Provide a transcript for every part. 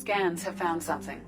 Scans have found something.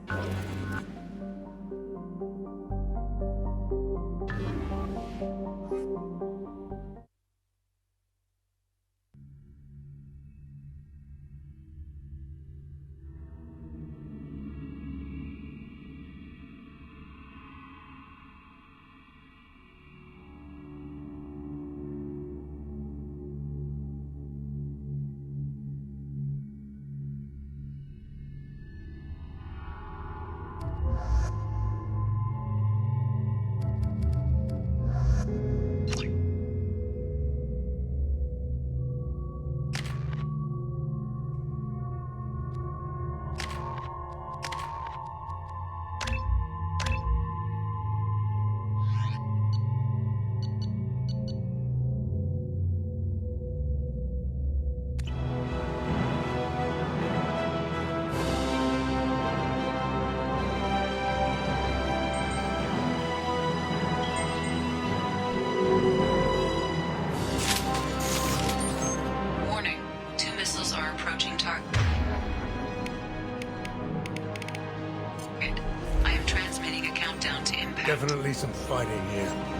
Definitely some fighting here.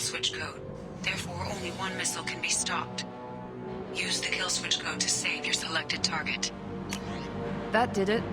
switch code. Therefore, only one missile can be stopped. Use the kill switch code to save your selected target. That did it.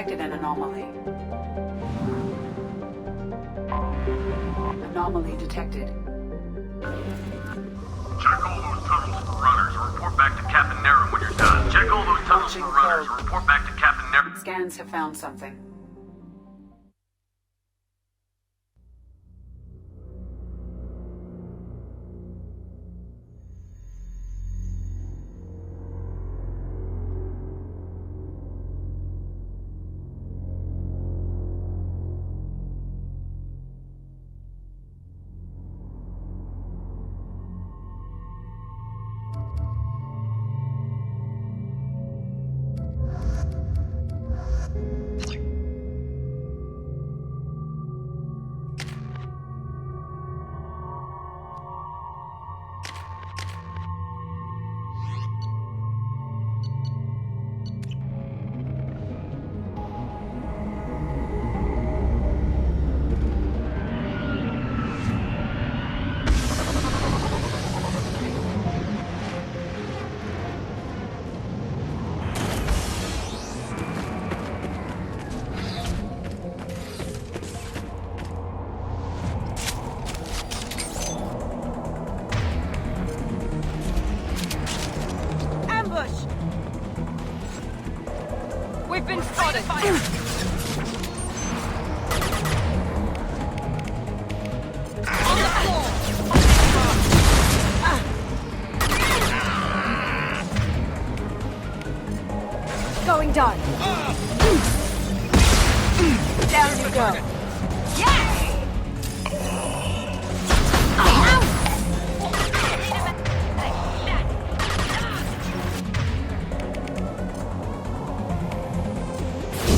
detected an anomaly. Anomaly detected. Check all those tunnels for runners and report back to Captain Nero when you're done. Check all those tunnels for runners and report back to Captain Nero. Scans have found something. We've been spotted! On the floor! Going down. Down you go.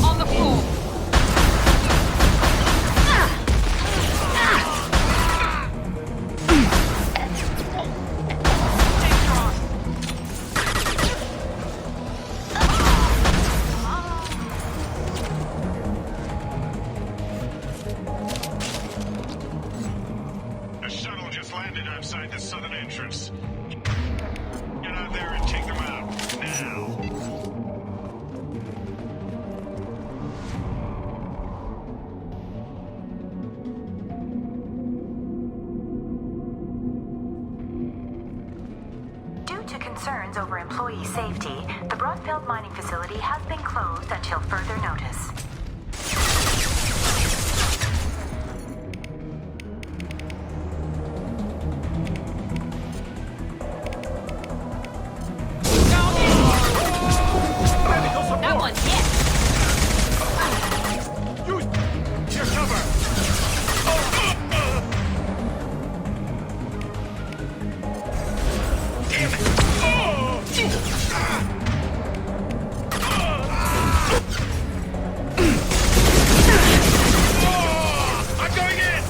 On the floor. A shuttle just landed outside the southern entrance. Get out there and take them out. Now. Due to concerns over employee safety, the Broadfield mining facility has been closed until further notice. That one's hit! Use your cover. Damn it. I'm going in.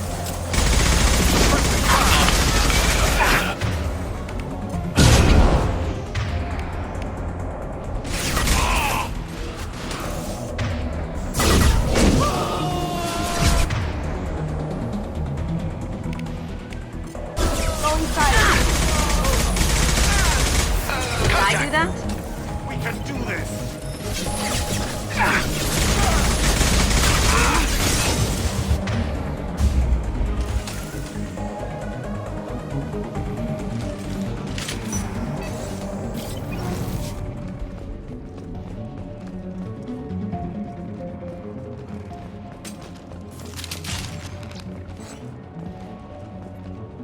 Going silent. Can I do that? We can do this.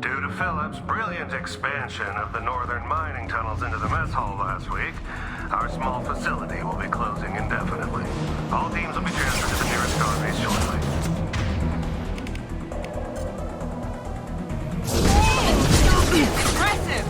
Due to Phillips' brilliant expansion of the northern mining tunnels into the mess hall last week, our small facility will be closing indefinitely. All teams will be transferred to the nearest guard base shortly. Impressive!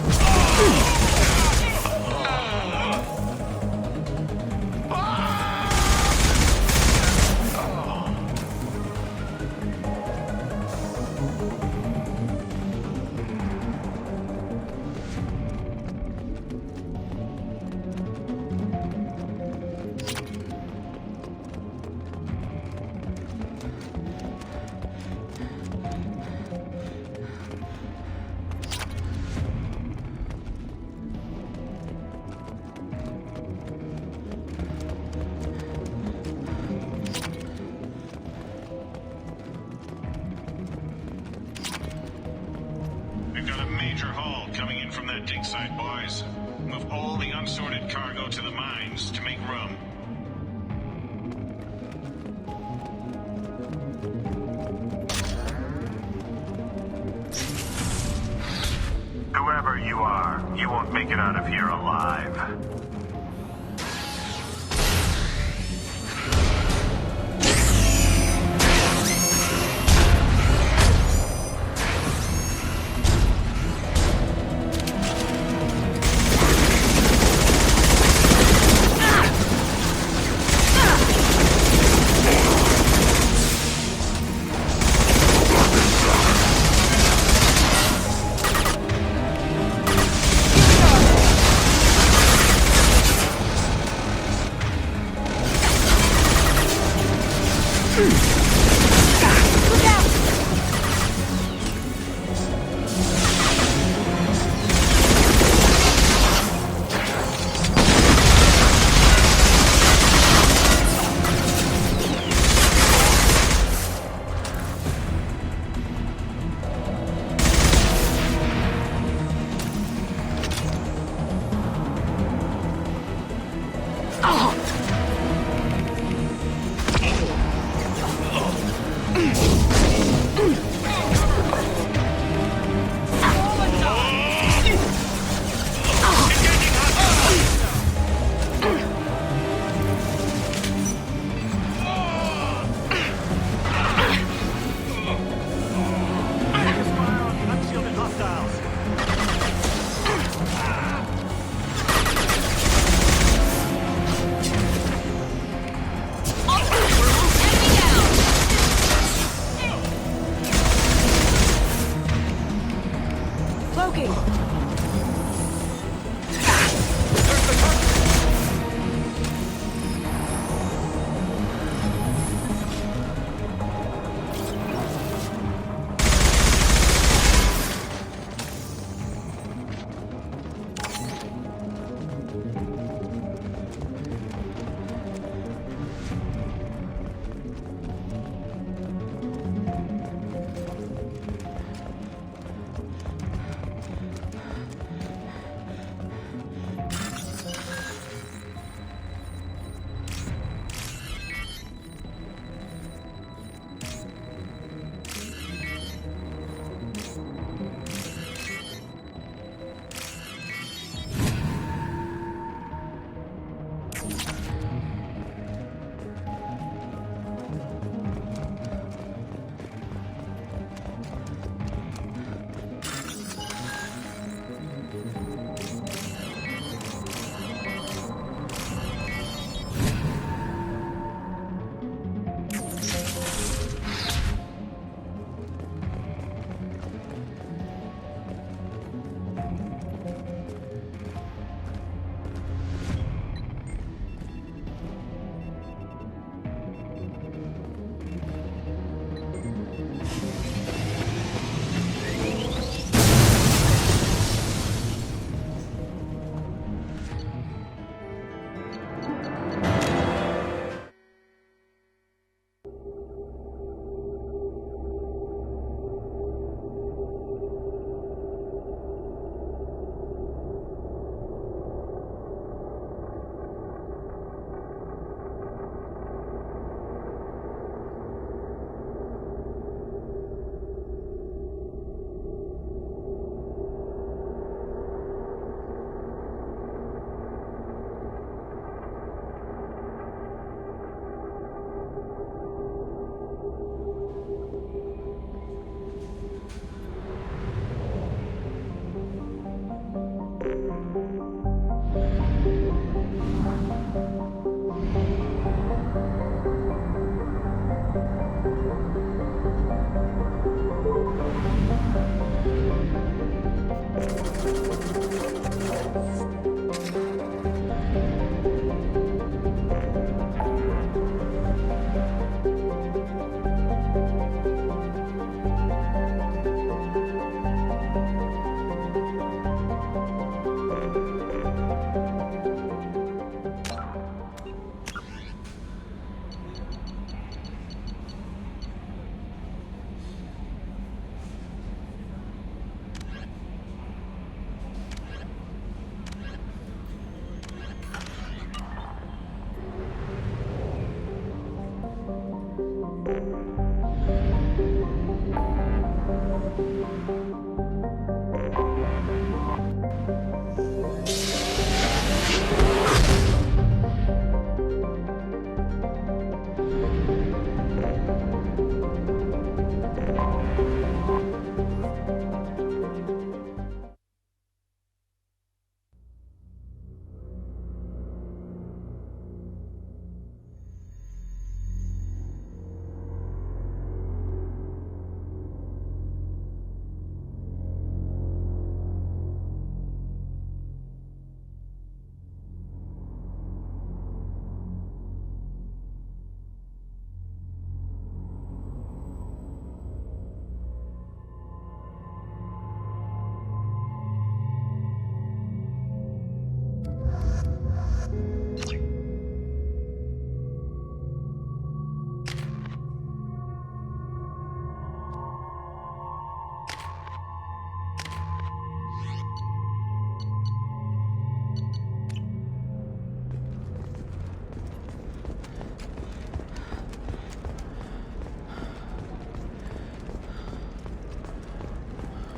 go to the mines to make rum. Whoever you are, you won't make it out of here alive.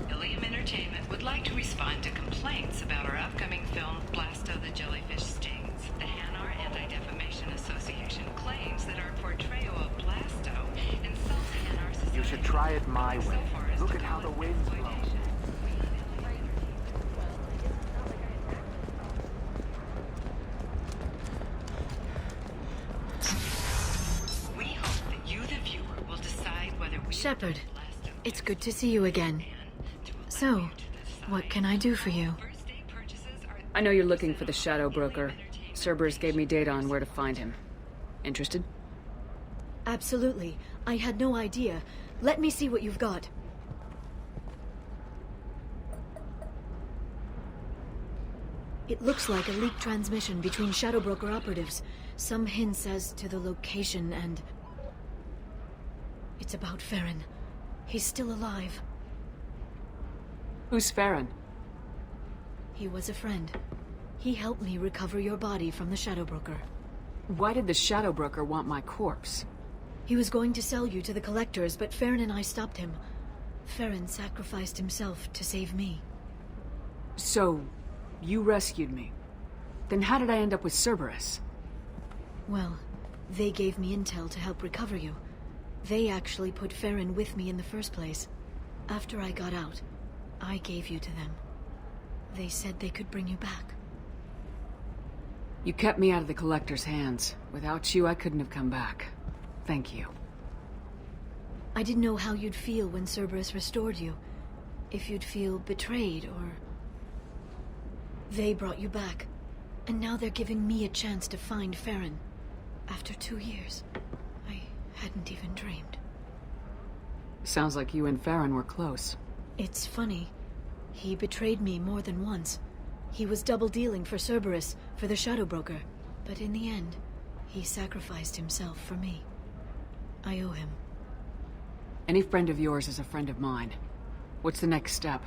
Ilium Entertainment would like to respond to complaints about our upcoming film, Blasto the Jellyfish Stings. The Hanar Anti-Defamation Association claims that our portrayal of Blasto insults Hanar society. You should try it my So way. far as Look to at how the call it winds blow. exploitation. We hope that you, the viewer, will decide whether we Shepard, Blasto it's good to see you again. So, what can I do for you? First-day purchases are I know you're looking for the Shadow Broker. Cerberus gave me data on where to find him. Interested? Absolutely. I had no idea. Let me see what you've got. It looks like a leaked transmission between Shadow Broker operatives. Some hints as to the location and... It's about Farron. He's still alive. Who's Farron? He was a friend. He helped me recover your body from the Shadow Broker. Why did the Shadow Broker want my corpse? He was going to sell you to the collectors, but Farron and I stopped him. Farron sacrificed himself to save me. So, you rescued me. Then how did I end up with Cerberus? Well, they gave me intel to help recover you. They actually put Farron with me in the first place. After I got out, I gave you to them. They said they could bring you back. You kept me out of the Collector's hands. Without you, I couldn't have come back. Thank you. I didn't know how you'd feel when Cerberus restored you. If you'd feel betrayed, or... They brought you back. And now they're giving me a chance to find Farron. After 2 years. I hadn't even dreamed. Sounds like you and Farron were close. It's funny. He betrayed me more than once. He was double-dealing for Cerberus, for the Shadow Broker. But in the end, he sacrificed himself for me. I owe him. Any friend of yours is a friend of mine. What's the next step?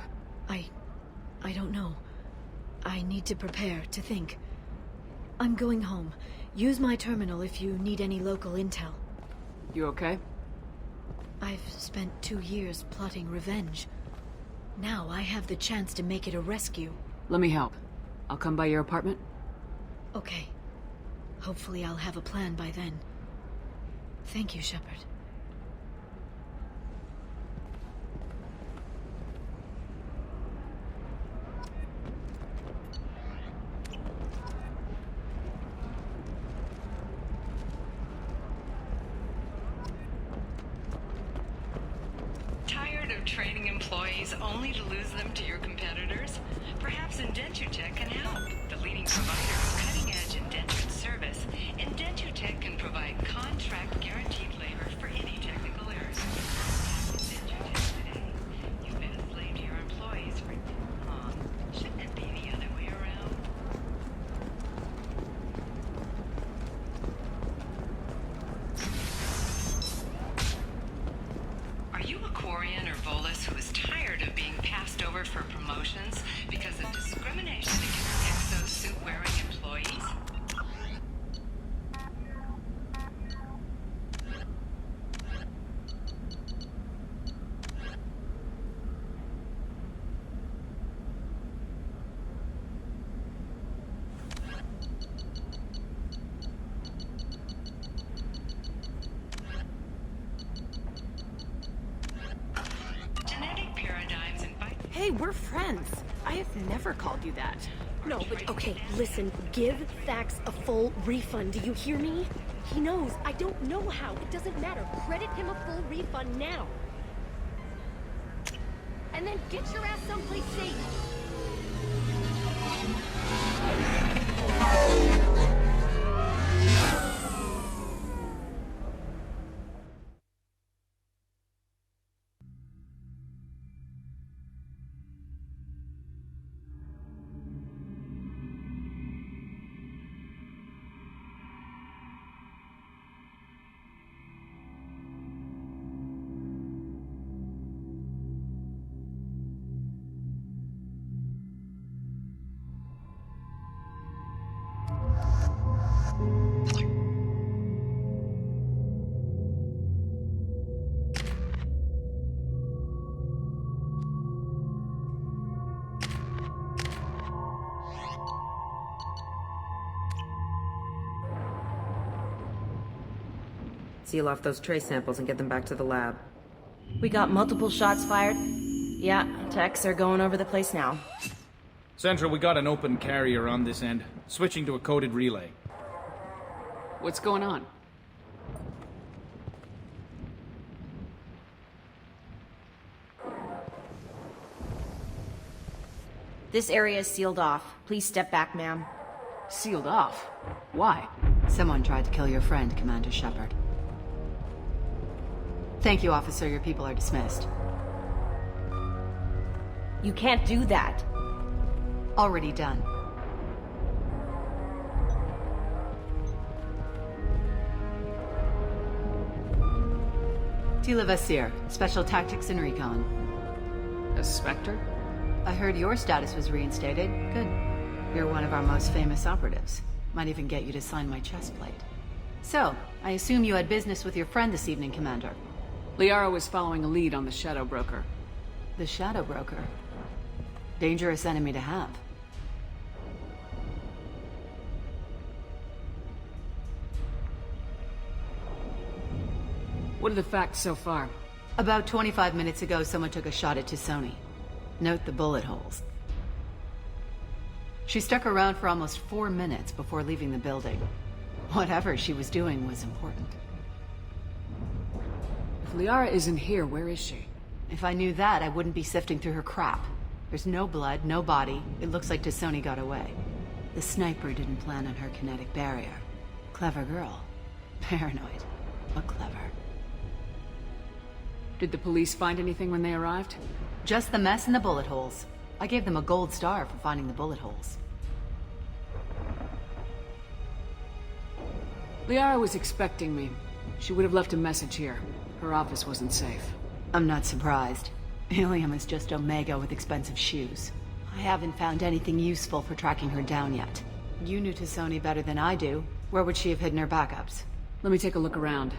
I don't know. I need to prepare, to think. I'm going home. Use my terminal if you need any local intel. You okay? I've spent 2 years plotting revenge. Now I have the chance to make it a rescue. Let me help. I'll come by your apartment. Okay. Hopefully I'll have a plan by then. Thank you, Shepard. tired of training employees only to lose them to your competitors? Perhaps IndentureTech can help. The leading provider of cutting-edge indentured service, IndentureTech can provide contract guaranteed labor for any technical errors. IndentureTech today. You've been a slave to your employees for too long. Shouldn't it be the other way around? Are you a Quarian or Volus who is tired of being passed over for promotions because of discrimination against exosuit-wearing employees? We're friends. I have never called you that. No, but okay, listen. Give Thax a full refund. Do you hear me? He knows. I don't know how. It doesn't matter. Credit him a full refund now. And then get your ass someplace safe. Seal off those trace samples and get them back to the lab. We got multiple shots fired. Yeah, techs are going over the place now. Central, we got an open carrier on this end. Switching to a coded relay. What's going on? This area is sealed off. Please step back, ma'am. Sealed off? Why? Someone tried to kill your friend, Commander Shepard. Thank you, officer. Your people are dismissed. You can't do that. Already done. Tila Vasir, Special Tactics and Recon. A Spectre? I heard your status was reinstated. Good. You're one of our most famous operatives. Might even get you to sign my chest plate. So, I assume you had business with your friend this evening, Commander. Liara was following a lead on the Shadow Broker. The Shadow Broker? Dangerous enemy to have. What are the facts so far? About 25 minutes ago, someone took a shot at T'Soni. Note the bullet holes. She stuck around for almost 4 minutes before leaving the building. Whatever she was doing was important. If Liara isn't here, where is she? If I knew that, I wouldn't be sifting through her crap. There's no blood, no body. It looks like T'Soni got away. The sniper didn't plan on her kinetic barrier. Clever girl. Paranoid, but clever. Did the police find anything when they arrived? Just the mess and the bullet holes. I gave them a gold star for finding the bullet holes. Liara was expecting me. She would have left a message here. Her office wasn't safe. I'm not surprised. Helium is just Omega with expensive shoes. I haven't found anything useful for tracking her down yet. You knew T'Soni better than I do. Where would she have hidden her backups? Let me take a look around.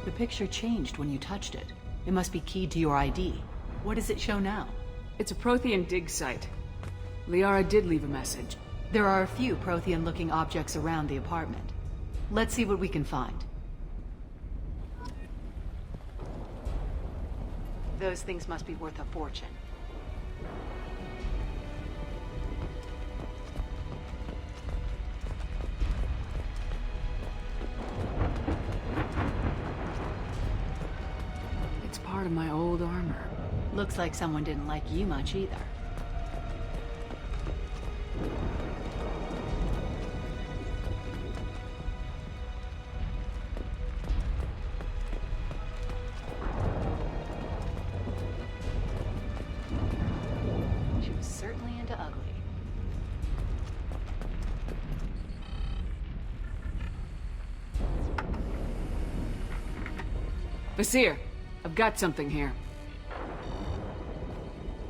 The picture changed when you touched it. It must be keyed to your ID. What does it show now? It's a Prothean dig site. Liara did leave a message. There are a few Prothean-looking objects around the apartment. Let's see what we can find. Those things must be worth a fortune. Part of my old armor. Looks like someone didn't like you much either. She was certainly into ugly. Vasir, I've got something here.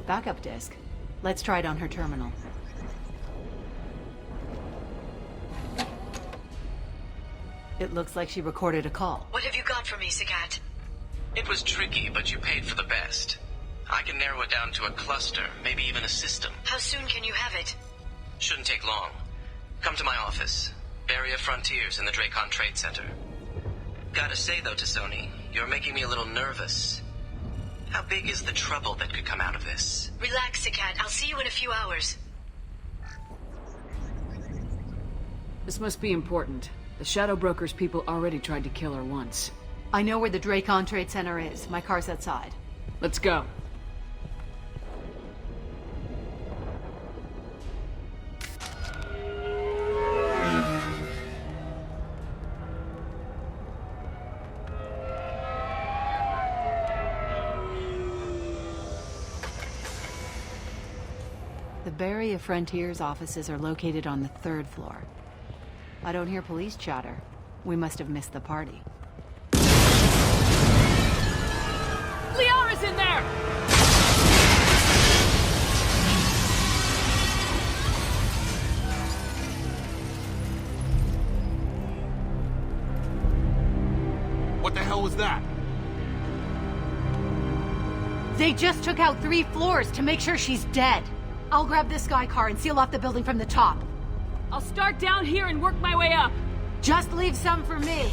Backup disk. Let's try it on her terminal. It looks like she recorded a call. What have you got for me, Sagat? It was tricky, but you paid for the best. I can narrow it down to a cluster, maybe even a system. How soon can you have it? Shouldn't take long. Come to my office. Barrier Frontiers in the Dracon Trade Center. Gotta say though to Sony, you're making me a little nervous. How big is the trouble that could come out of this? Relax, Sagat. I'll see you in a few hours. This must be important. The Shadow Broker's people already tried to kill her once. I know where the Dracon Trade Center is. My car's outside. Let's go. The Barrier Frontiers offices are located on the 3rd floor. I don't hear police chatter. We must have missed the party. Liara's in there! What the hell was that? They just took out 3 floors to make sure she's dead. I'll grab this Sky car and seal off the building from the top. I'll start down here and work my way up. Just leave some for me.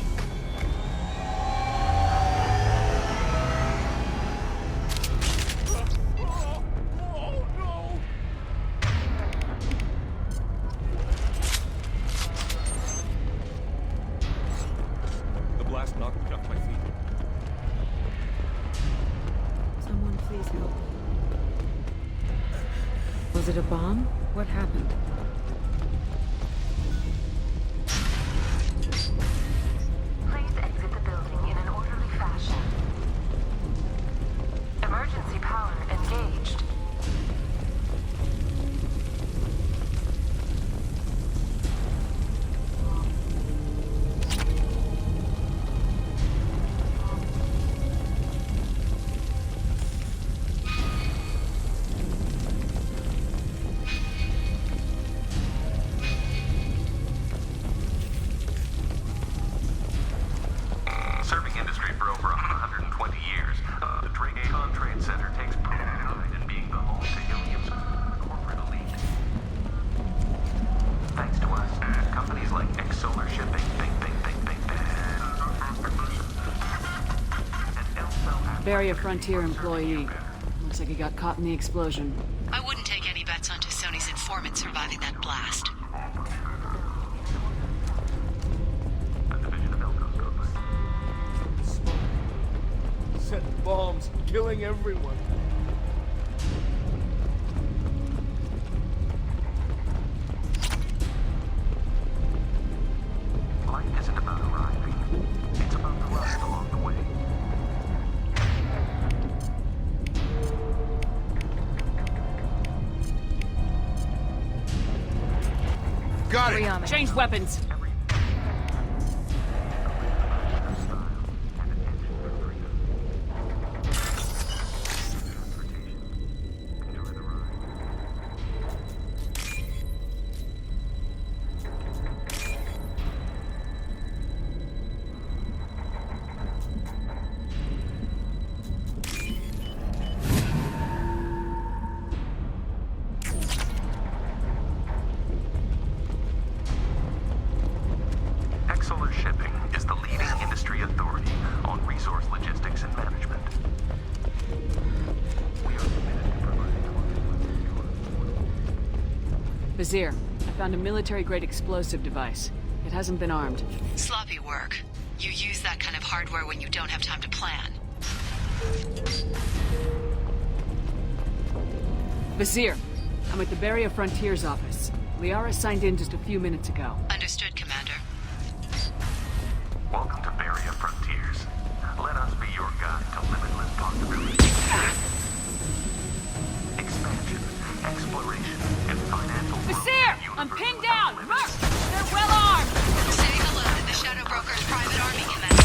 The blast knocked me off my feet. Someone please help. Was it a bomb? What happened? Please exit the building in an orderly fashion. Emergency power engaged. Serving industry for over 120 years, the Dracon Trade Center takes pride in being the home to Ilium's corporate elite. Thanks to us, companies like Solar Shipping, and Barrier Frontier employee. Looks like he got caught in the explosion. I wouldn't take any bets onto Sony's informant surviving that blast. Set bombs, killing everyone. Life isn't about arriving. It's about the ride along the way. Got it! Change weapons! Solar Shipping is the leading industry authority on resource logistics and management. We are committed to providing Vizier, I found a military-grade explosive device. It hasn't been armed. Sloppy work. You use that kind of hardware when you don't have time to plan. Vizier, I'm at the Barrier Frontiers office. Liara signed in just a few minutes ago. Understood, Commander. Welcome to Barrier Frontiers. Let us be your guide to limitless possibilities. Expansion, exploration, and financial growth. Vizier! I'm pinned down! Merc! They're well armed! Say hello to the Shadow Broker's private army, Commander.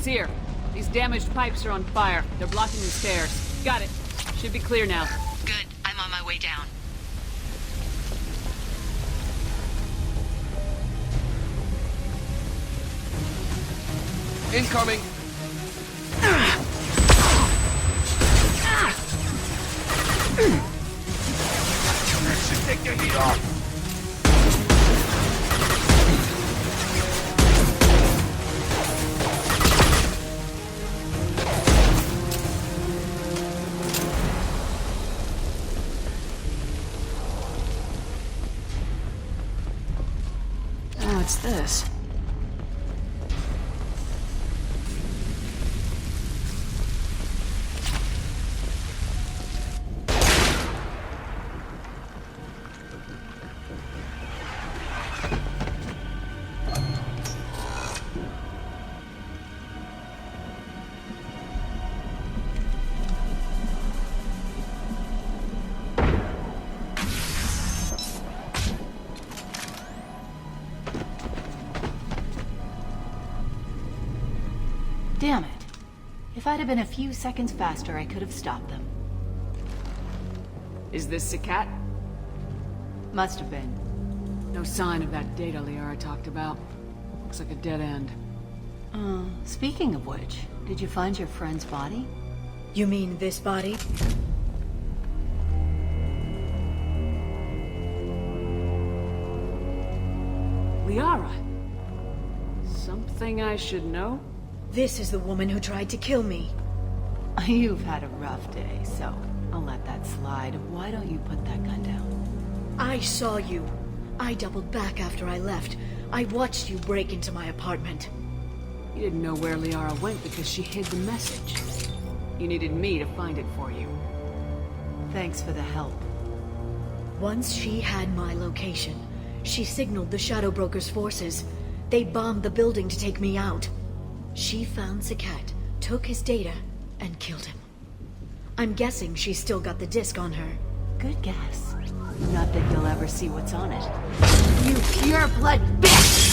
here. These damaged pipes are on fire. They're blocking the stairs. Got it. Should be clear now. Good. I'm on my way down. Incoming! That should take the heat off! What's this? Damn it. If I'd have been a few seconds faster, I could have stopped them. Is this Sakat? Must have been. No sign of that data Liara talked about. Looks like a dead end. Speaking of which, did you find your friend's body? You mean this body? Liara? Something I should know? This is the woman who tried to kill me. You've had a rough day, so I'll let that slide. Why don't you put that gun down? I saw you. I doubled back after I left. I watched you break into my apartment. You didn't know where Liara went because she hid the message. You needed me to find it for you. Thanks for the help. Once she had my location, she signaled the Shadow Broker's forces. They bombed the building to take me out. She found Sakat, took his data, and killed him. I'm guessing she's still got the disc on her. Good guess. Not that you'll ever see what's on it. You pure blood bitch!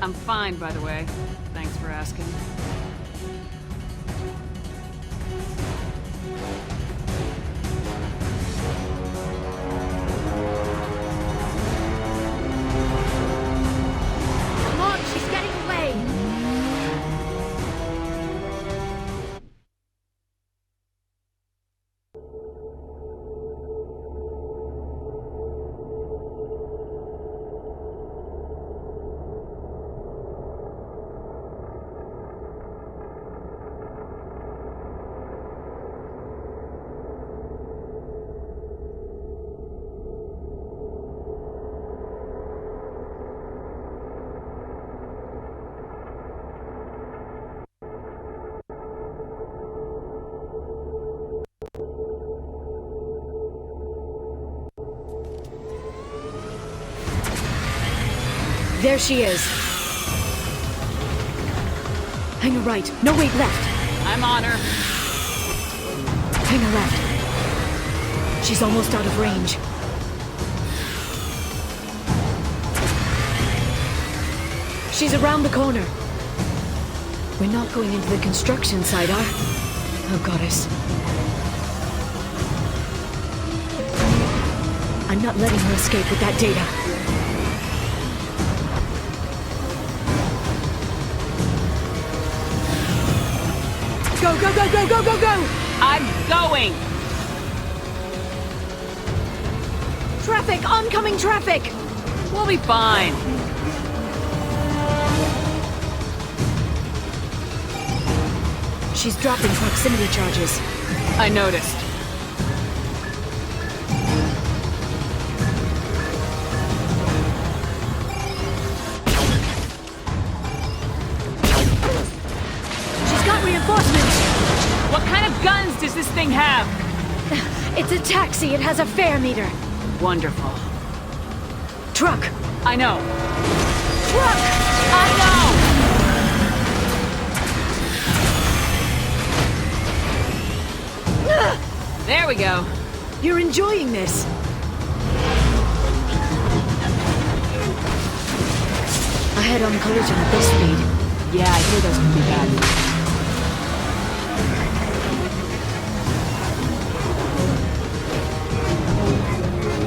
I'm fine, by the way. Thanks for asking. Come on, she's getting away! There she is. Hang a right. No, wait, left. I'm on her. Hang a left. She's almost out of range. She's around the corner. We're not going into the construction site, Oh, goddess. I'm not letting her escape with that data. Go, go, go, go, go, go, go! I'm going! Traffic! Oncoming traffic! We'll be fine. She's dropping proximity charges. I noticed. She's got reinforcements! What kind of guns does this thing have? It's a taxi. It has a fare meter. Wonderful. Truck! I know. Truck! I know! There we go. You're enjoying this. A head-on collision at this speed. Yeah, I hear those can be bad.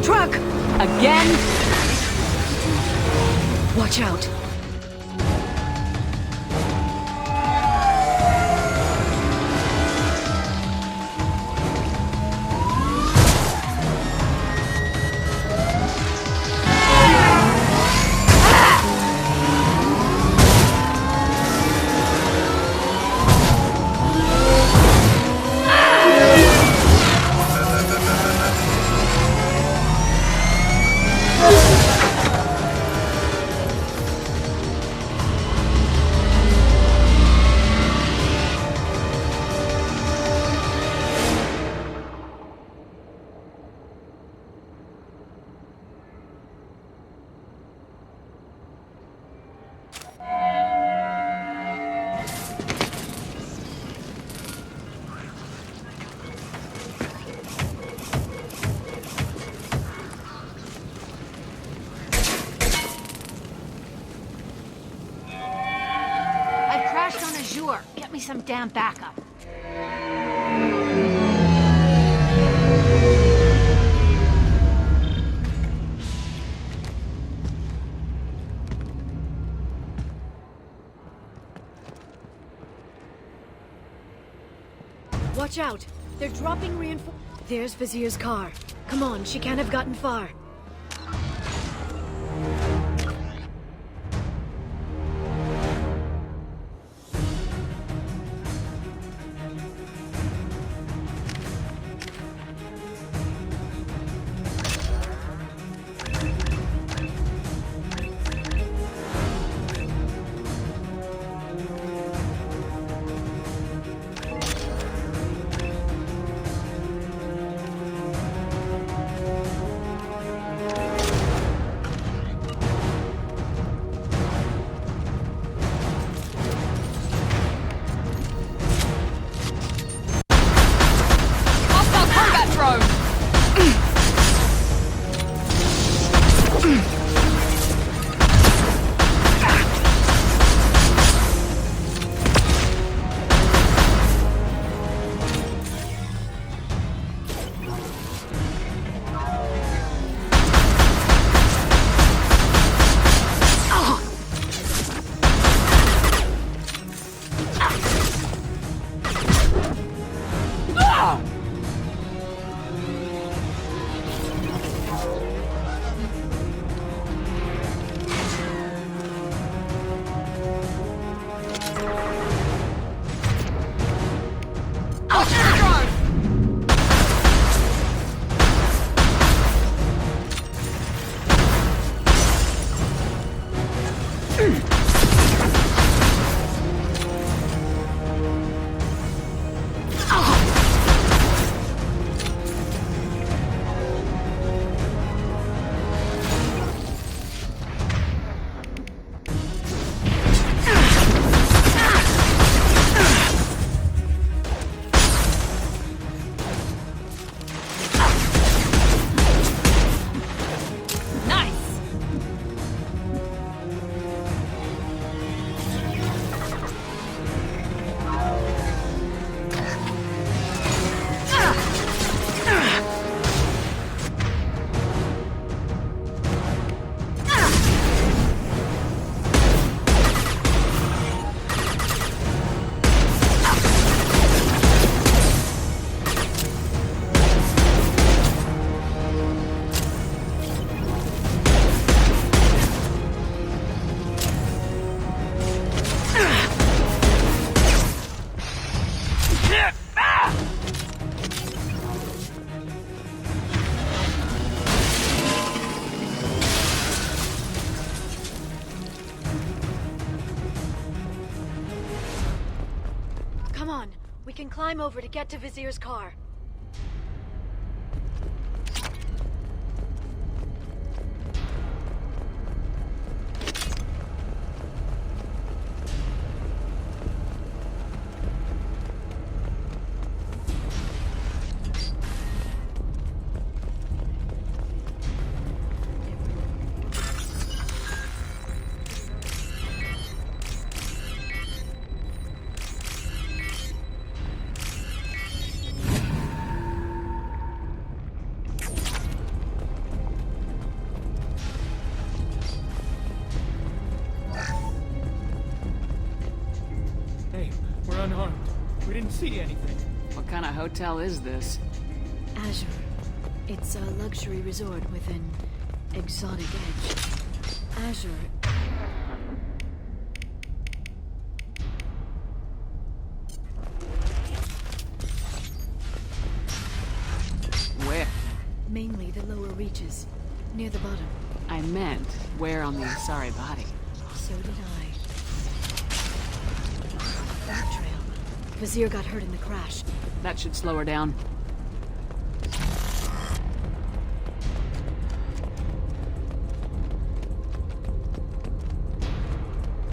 Truck! Again? Watch out. Get me some damn backup. Watch out! They're dropping reinforcements. There's Vizier's car. Come on, she can't have gotten far. We can climb over to get to Vizier's car. We're unharmed. We didn't see anything. What kind of hotel is this? Azure. It's a luxury resort with an exotic edge. Azure. Where? Mainly the lower reaches, near the bottom. I meant, where on the Asari body? So did I. That trail. Vizier got hurt in the crash. That should slow her down.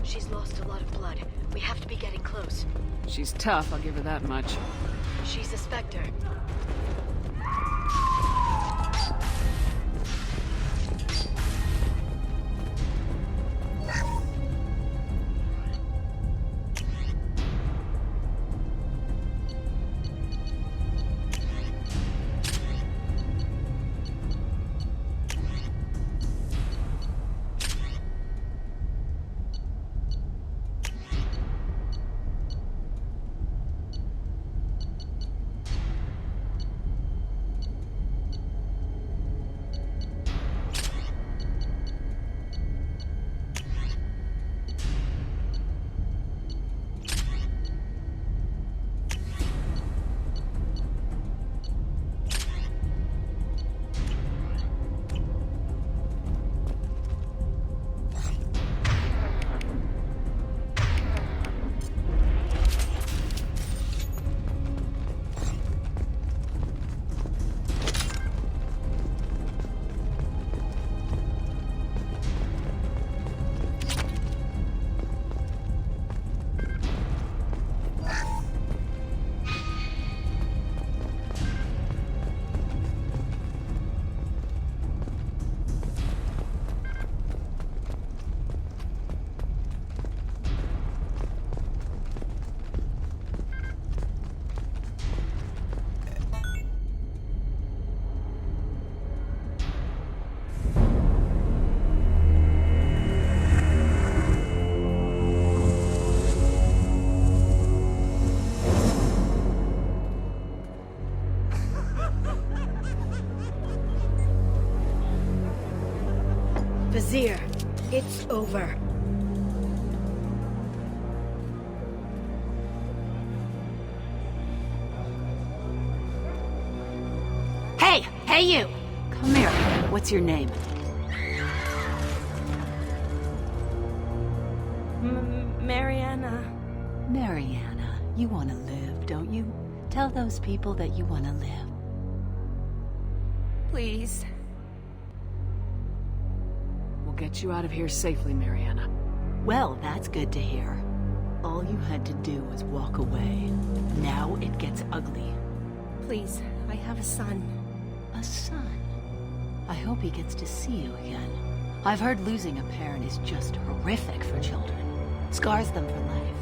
She's lost a lot of blood. We have to be getting close. She's tough, I'll give her that much. She's a Spectre. Vizier, it's over. Hey! Hey, you! Come here. What's your name? Mariana. Mariana, you want to live, don't you? Tell those people that you want to live. Please. We'll get you out of here safely, Mariana. Well, that's good to hear. All you had to do was walk away. Now it gets ugly. Please, I have a son. A son? I hope he gets to see you again. I've heard losing a parent is just horrific for children. Scars them for life.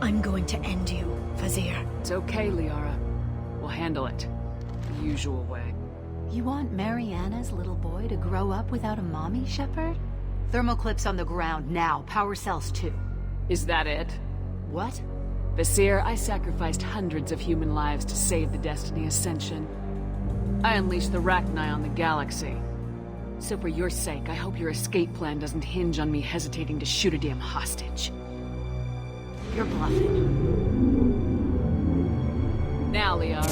I'm going to end you, Vizier. It's okay, Liara. We'll handle it. The usual way. You want Mariana's little boy to grow up without a mommy, Shepard? Thermoclips on the ground now. Power cells too. Is that it? What? Vizier, I sacrificed hundreds of human lives to save the Destiny Ascension. I unleashed the Rachni on the galaxy. So for your sake, I hope your escape plan doesn't hinge on me hesitating to shoot a damn hostage. You're bluffing. Now, Liara.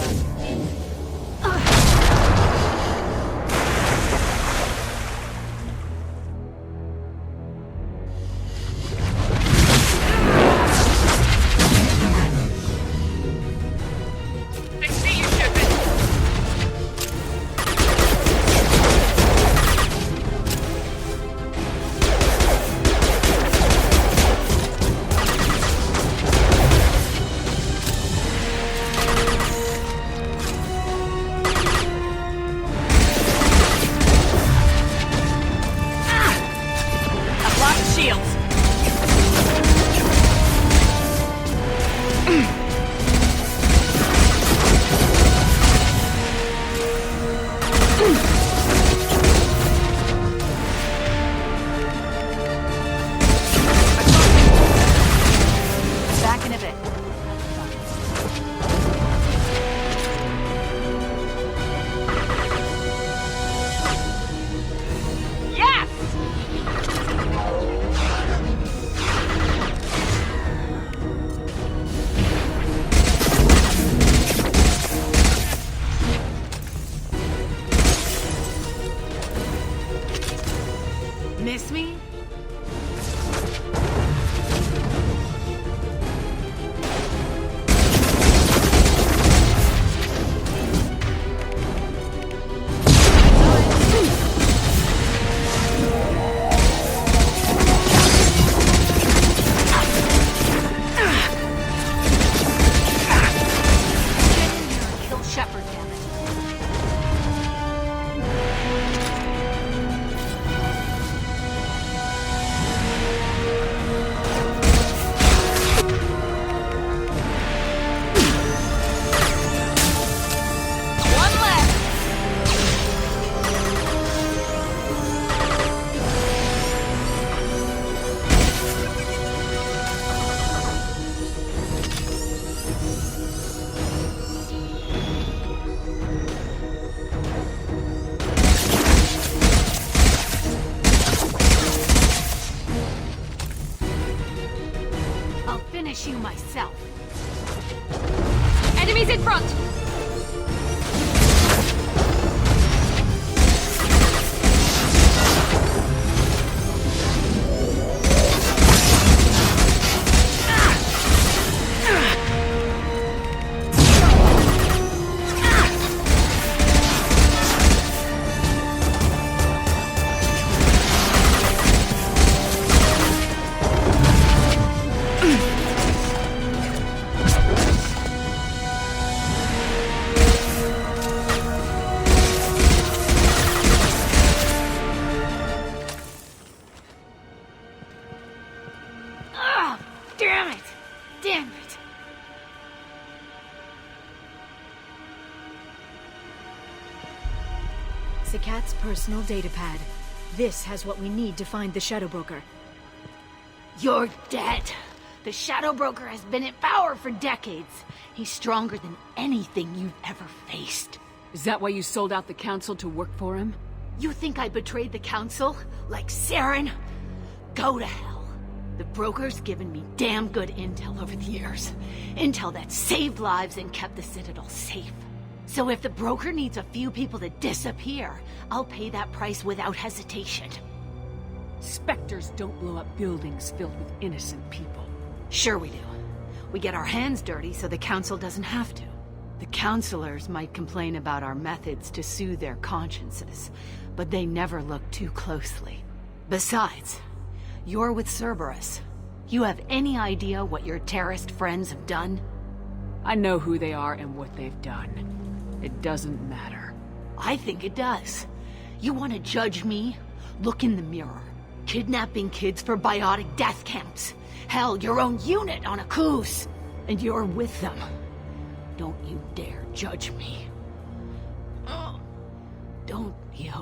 finish you myself. Enemies in front! Ugh! Damn it! Damn it! Sakat's personal data pad. This has what we need to find the Shadow Broker. You're dead. The Shadow Broker has been in power for decades. He's stronger than anything you've ever faced. Is that why you sold out the Council to work for him? You think I betrayed the Council? Like Saren? Go to hell. The Broker's given me damn good intel over the years. Intel that saved lives and kept the Citadel safe. So if the Broker needs a few people to disappear, I'll pay that price without hesitation. Spectres don't blow up buildings filled with innocent people. Sure we do. We get our hands dirty so the Council doesn't have to. The Councilors might complain about our methods to soothe their consciences, but they never look too closely. Besides, you're with Cerberus. You have any idea what your terrorist friends have done? I know who they are and what they've done. It doesn't matter. I think it does. You want to judge me? Look in the mirror. Kidnapping kids for biotic death camps. Hell, your own unit on a cruise. And you're with them. Don't you dare judge me. Don't you?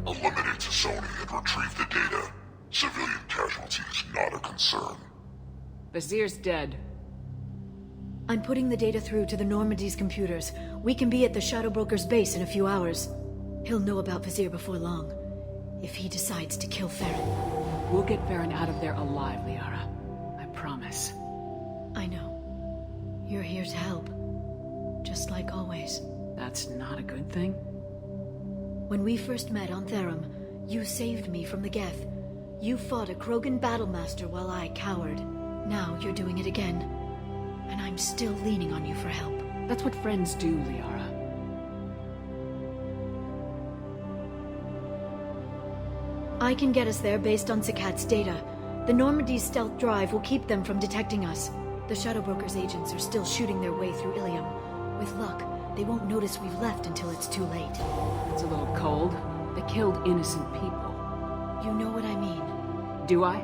Eliminate Sony and retrieve the data. Civilian casualties not a concern. Vizier's dead. I'm putting the data through to the Normandy's computers. We can be at the Shadow Broker's base in a few hours. He'll know about Vizier before long. If he decides to kill Farron. We'll get Farron out of there alive, Liara. I promise. I know. You're here to help. Just like always. That's not a good thing. When we first met on Therum, you saved me from the Geth. You fought a Krogan battlemaster while I cowered. Now you're doing it again. And I'm still leaning on you for help. That's what friends do, Liara. I can get us there based on Sakat's data. The Normandy's stealth drive will keep them from detecting us. The Shadow Broker's agents are still shooting their way through Ilium. With luck, they won't notice we've left until it's too late. It's a little cold. They killed innocent people. You know what I mean. Do I?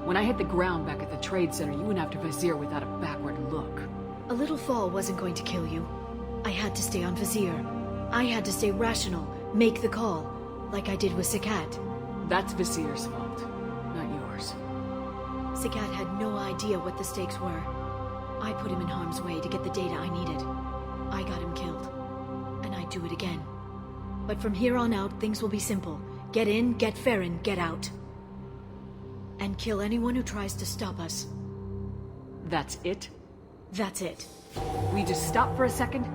When I hit the ground back at the trade center, you went after Vizier without a backward look. A little fall wasn't going to kill you. I had to stay on Vizier. I had to stay rational, make the call, like I did with Sakat. That's Vizier's fault, not yours. Sakat had no idea what the stakes were. I put him in harm's way to get the data I needed. I got him killed. And I'd do it again. But from here on out, things will be simple. Get in, get Farron, get out. And kill anyone who tries to stop us. That's it? That's it. We just stop for a second?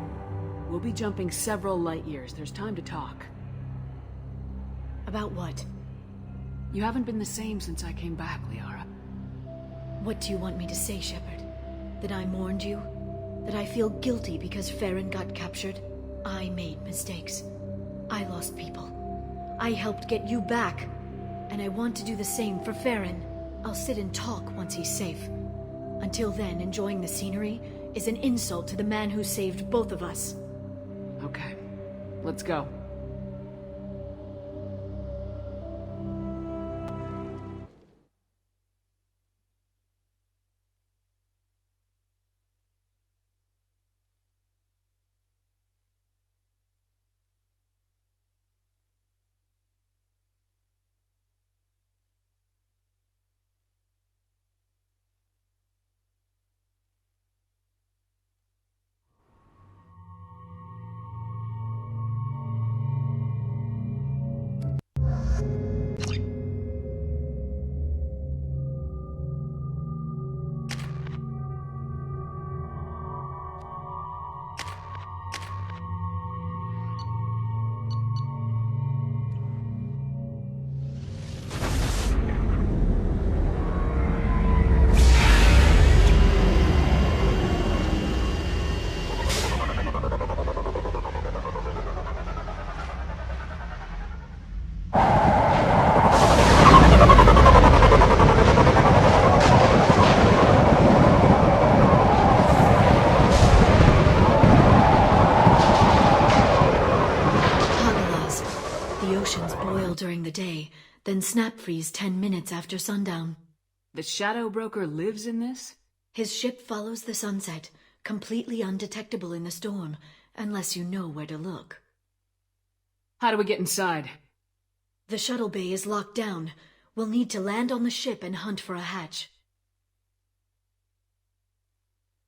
We'll be jumping several light years. There's time to talk. About what? You haven't been the same since I came back, Liara. What do you want me to say, Shepard? That I mourned you? That I feel guilty because Farron got captured? I made mistakes. I lost people. I helped get you back. And I want to do the same for Farron. I'll sit and talk once he's safe. Until then, enjoying the scenery is an insult to the man who saved both of us. Okay. Let's go. then snap freeze 10 minutes after sundown. The Shadow Broker lives in this? His ship follows the sunset, completely undetectable in the storm, unless you know where to look. How do we get inside? The shuttle bay is locked down. We'll need to land on the ship and hunt for a hatch.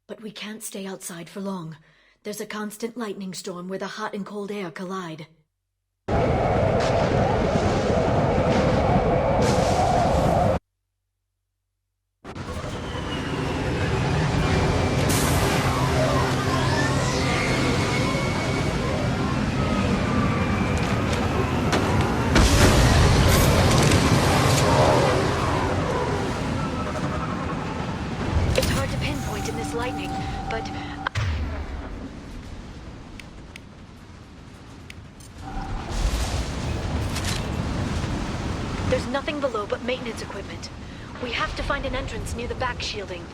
But we can't stay outside for long. There's a constant lightning storm where the hot and cold air collide. It's hard to pinpoint in this lightning, but... There's nothing below but maintenance equipment. We have to find an entrance near the back shielding.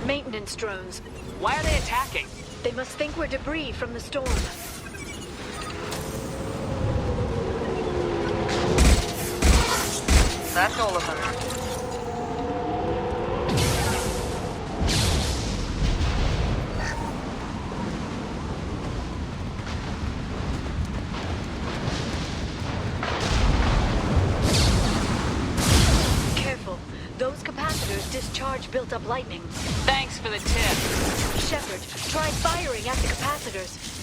Maintenance drones. Why are they attacking? They must think we're debris from the storm. That's all of them. Careful. Those capacitors discharge built-up lightning. Thanks for the tip. Shepard, try firing at the capacitors.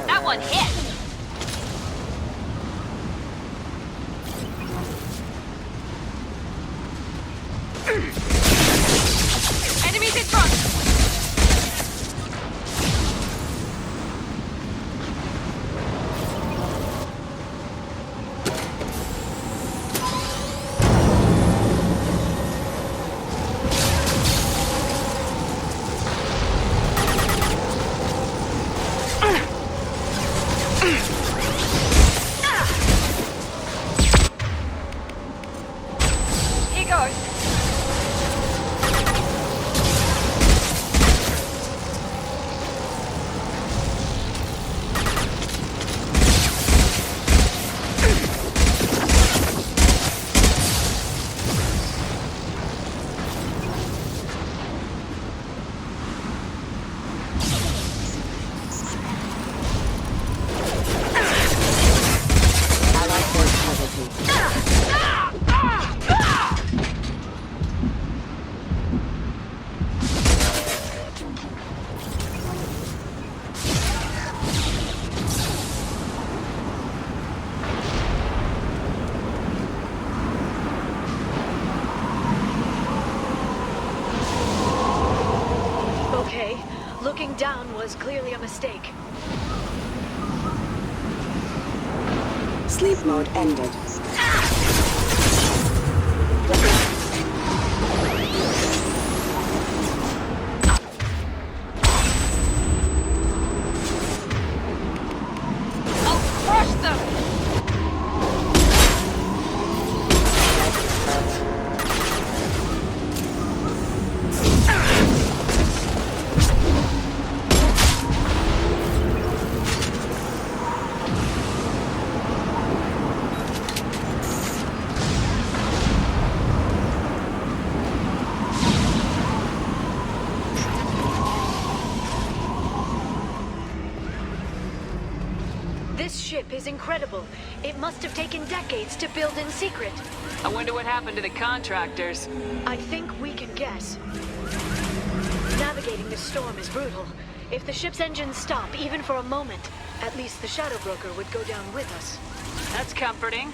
That one hit! Enemies in front! Here goes. Okay, looking down was clearly a mistake. Sleep mode ended. I'll crush them! This ship is incredible. It must have taken decades to build in secret. I wonder what happened to the contractors. I think we can guess. Navigating this storm is brutal. If the ship's engines stop, even for a moment, at least the Shadow Broker would go down with us. That's comforting.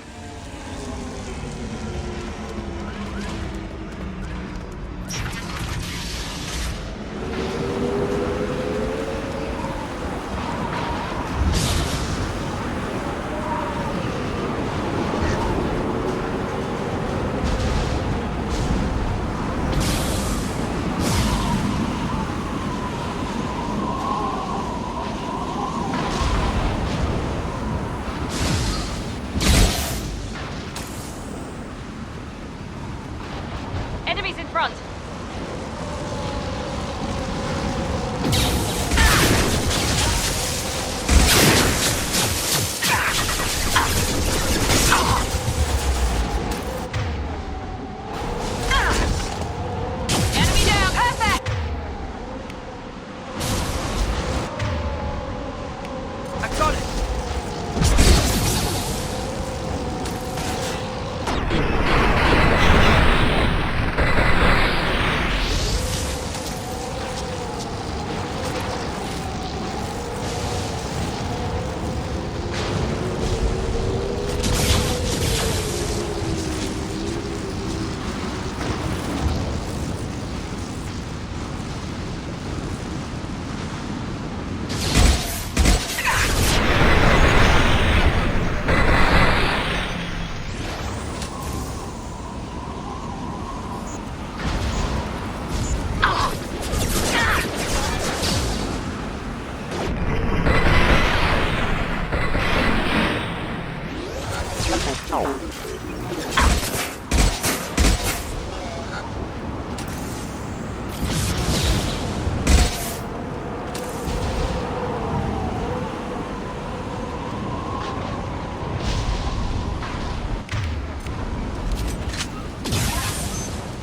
front. Enemy down. Perfect. I got it.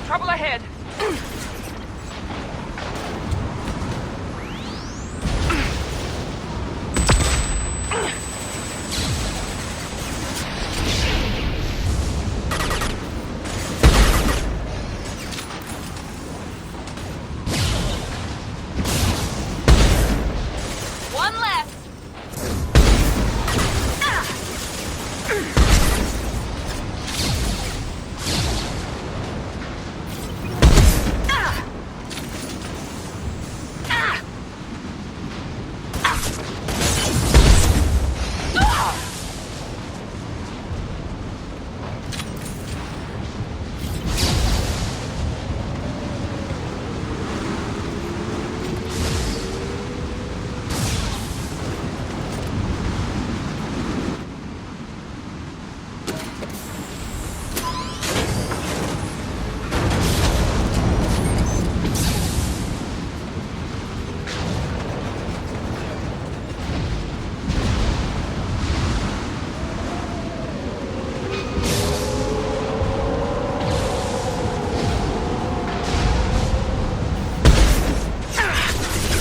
Trouble ahead. One left.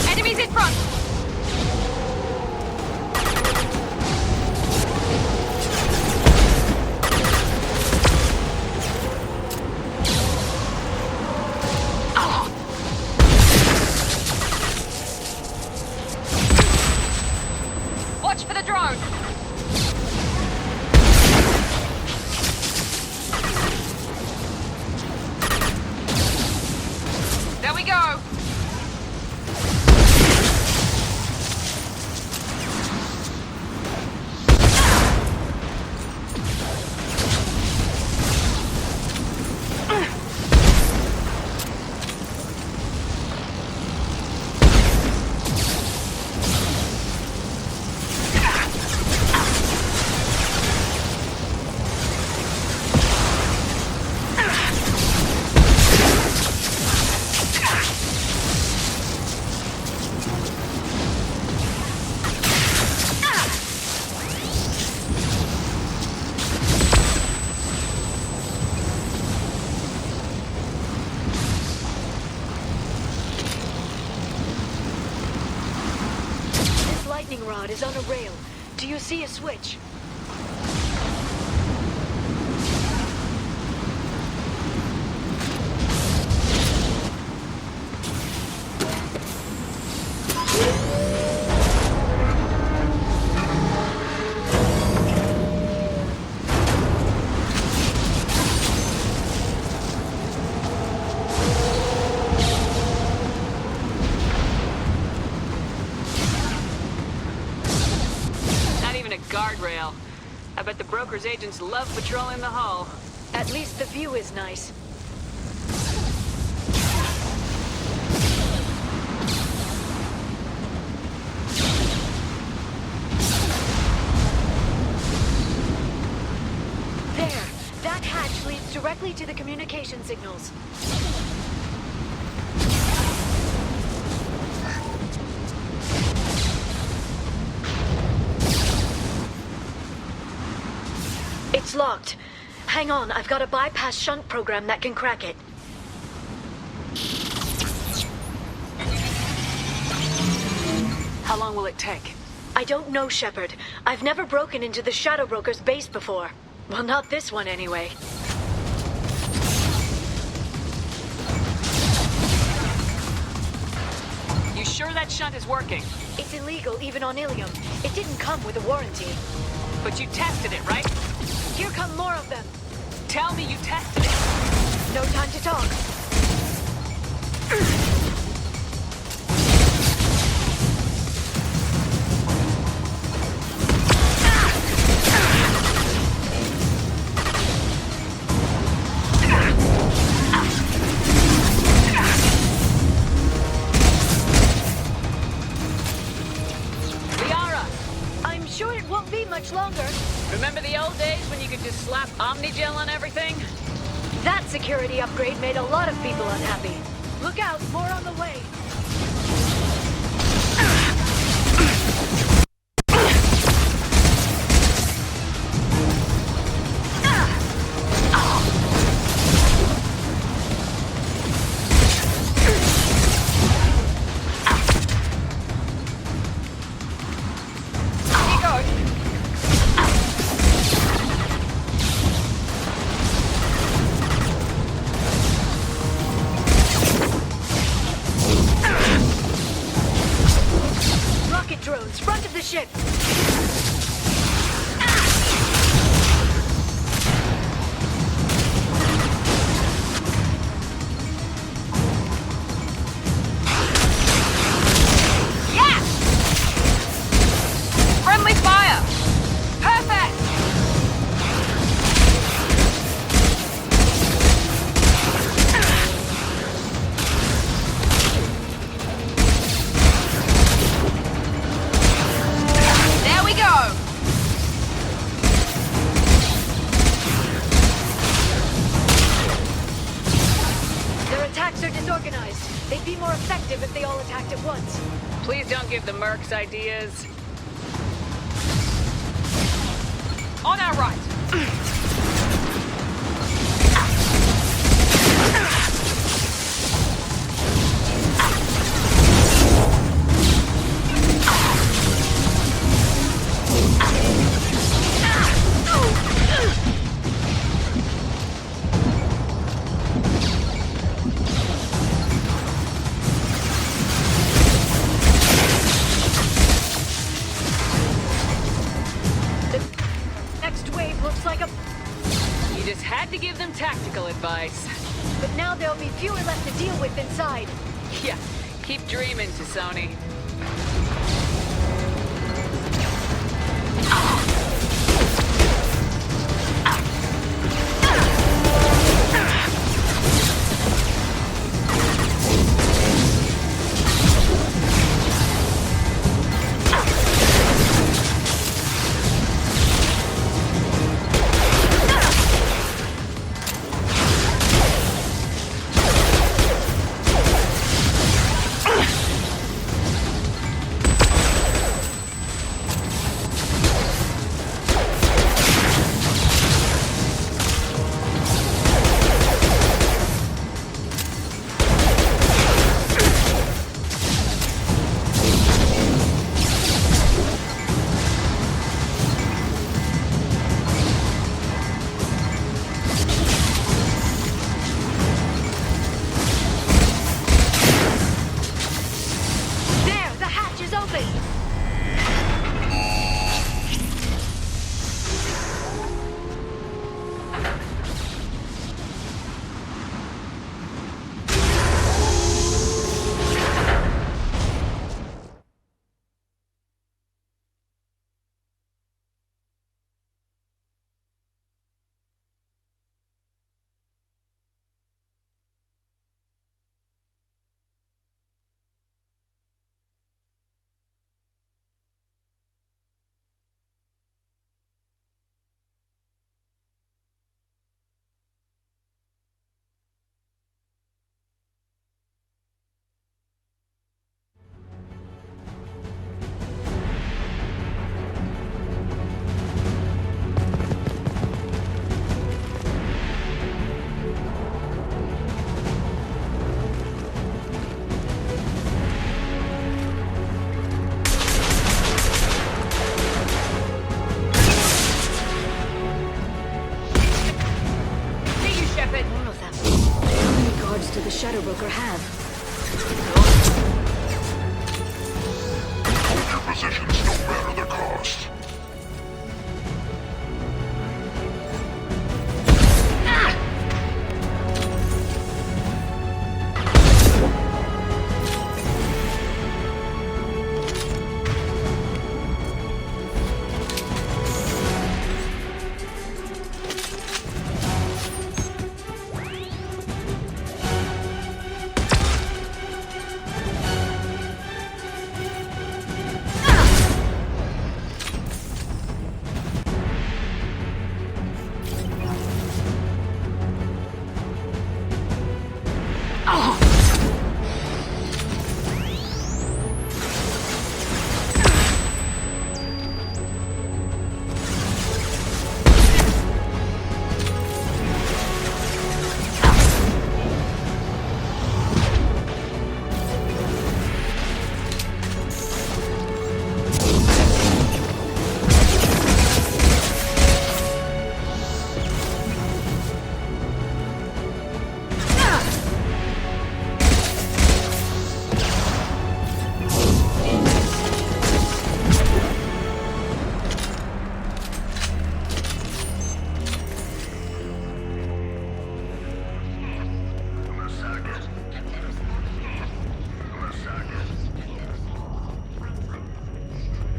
Enemies in front. Watch for the drone. There we go. This lightning rod is on a rail. Do you see a switch? Guardrail. I bet the broker's agents love patrolling the hull. At least the view is nice. There! That hatch leads directly to the communication signals. It's locked. Hang on, I've got a bypass shunt program that can crack it. How long will it take? I don't know, Shepard. I've never broken into the Shadow Broker's base before. Well, not this one anyway. You sure that shunt is working? It's illegal even on Ilium. It didn't come with a warranty. But you tested it, right? Here come more of them. Tell me you tested it. No time to talk. Much longer. Remember the old days when you could just slap Omnigel on everything? That security upgrade made a lot of people unhappy. Look out, more on the way. Drones, front of the ship! Yes! Friendly fire! Perfect! Disorganized. They'd be more effective if they all attacked at once. Please don't give the mercs ideas. On our right. Had to give them tactical advice. But now there'll be fewer left to deal with inside. Yeah, keep dreaming, Sony. troops did the Shadow Broker have? Hold your positions no matter the cost.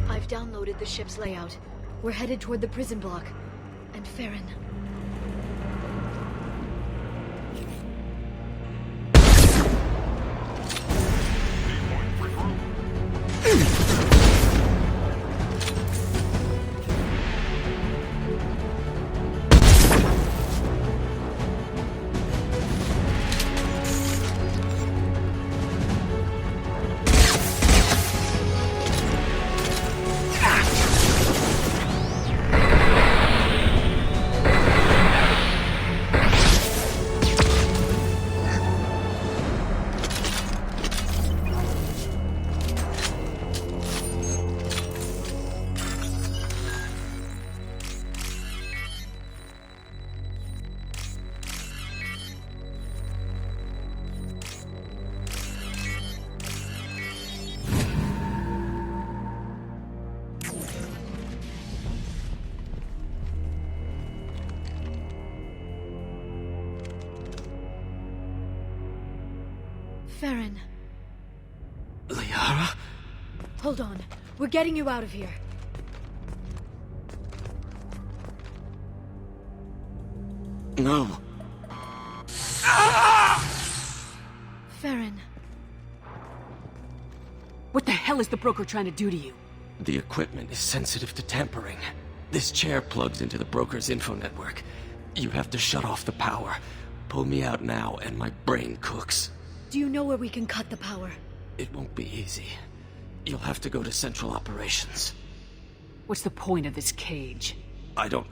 I've downloaded the ship's layout. We're headed toward the prison block. And Farron. Farron. Liara? Hold on. We're getting you out of here. No. Farron. What the hell is the broker trying to do to you? The equipment is sensitive to tampering. This chair plugs into the broker's info network. You have to shut off the power. Pull me out now and my brain cooks. Do you know where we can cut the power? It won't be easy. You'll have to go to Central Operations. What's the point of this cage? I don't...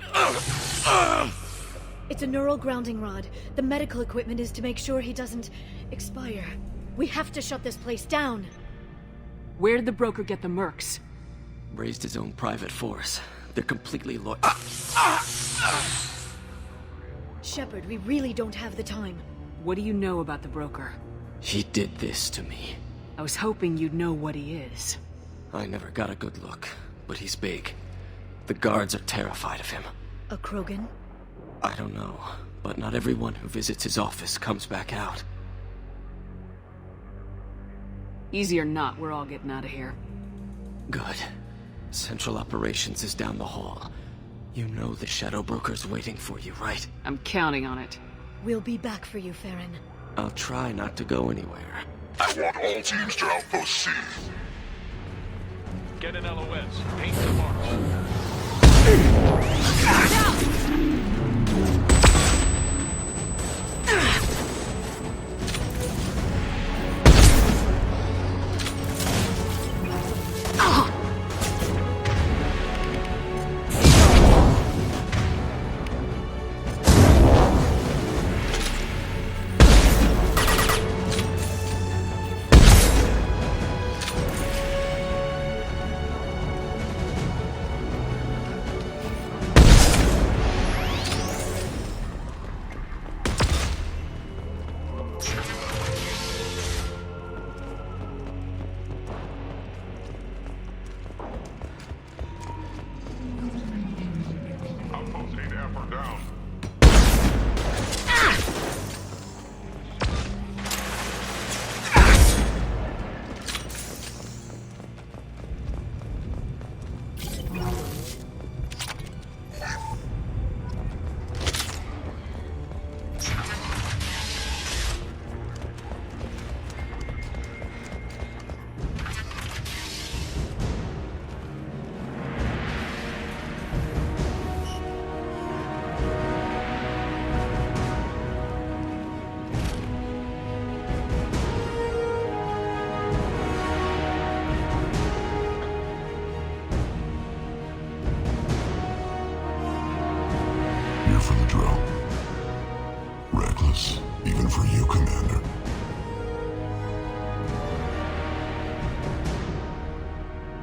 It's a neural grounding rod. The medical equipment is to make sure he doesn't expire. We have to shut this place down. Where did the broker get the mercs? Raised his own private force. They're completely Shepard, we really don't have the time. What do you know about the broker? He did this to me. I was hoping you'd know what he is. I never got a good look, but he's big. The guards are terrified of him. A Krogan? I don't know, but not everyone who visits his office comes back out. Easy or not, we're all getting out of here. Good. Central Operations is down the hall. You know the Shadow Broker's waiting for you, right? I'm counting on it. We'll be back for you, Farron. I'll try not to go anywhere. I want all teams to Outpost C. Get an LOS. Paint the marks.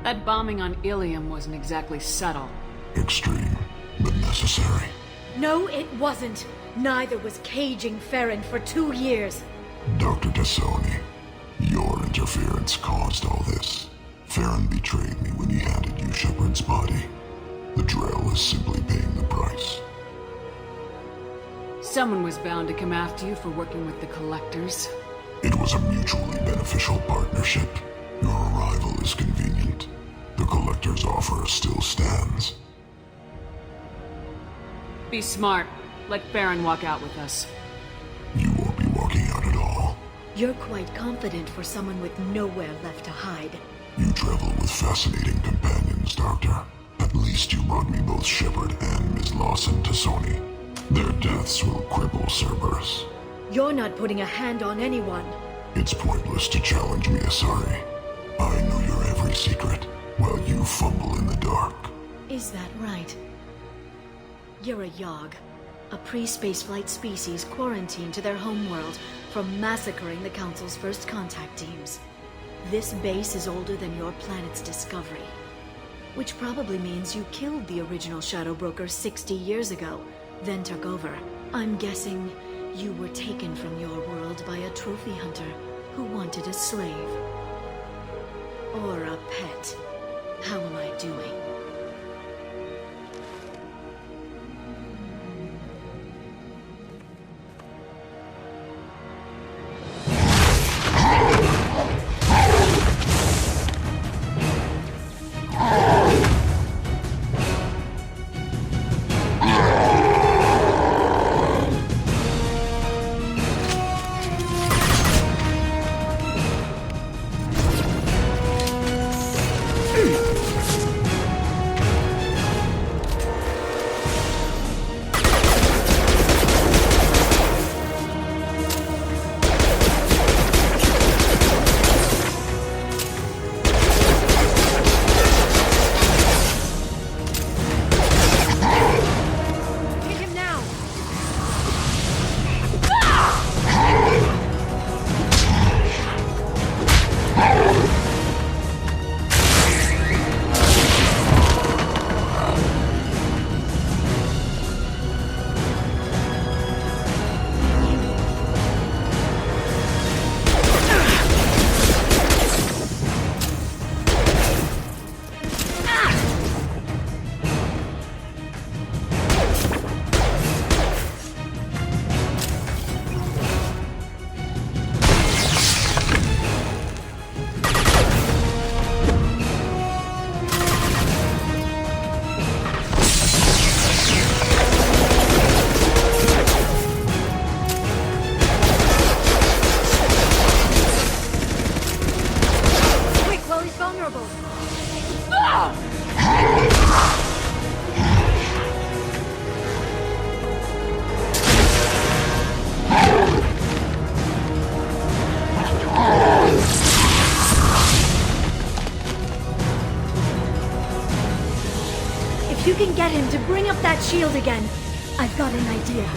That bombing on Ilium wasn't exactly subtle. Extreme, but necessary. No, it wasn't. Neither was caging Farron for 2 years. Dr. Tassoni, your interference caused all this. Farron betrayed me when he handed you Shepard's body. The Drell is simply paying the price. Someone was bound to come after you for working with the Collectors. It was a mutually beneficial partnership. Your arrival is convenient. The Collector's offer still stands. Be smart. Let Farron walk out with us. You won't be walking out at all. You're quite confident for someone with nowhere left to hide. You travel with fascinating companions, Doctor. At least you brought me both Shepard and Ms. Lawson Tassoni. Their deaths will cripple Cerberus. You're not putting a hand on anyone. It's pointless to challenge me, Asari. I know your every secret, while you fumble in the dark. Is that right? You're a Yogg, a pre-spaceflight species quarantined to their homeworld from massacring the Council's first contact teams. This base is older than your planet's discovery. Which probably means you killed the original Shadow Broker 60 years ago, then took over. I'm guessing you were taken from your world by a trophy hunter who wanted a slave. Or a pet. How am I doing? If you can get him to bring up that shield again, I've got an idea.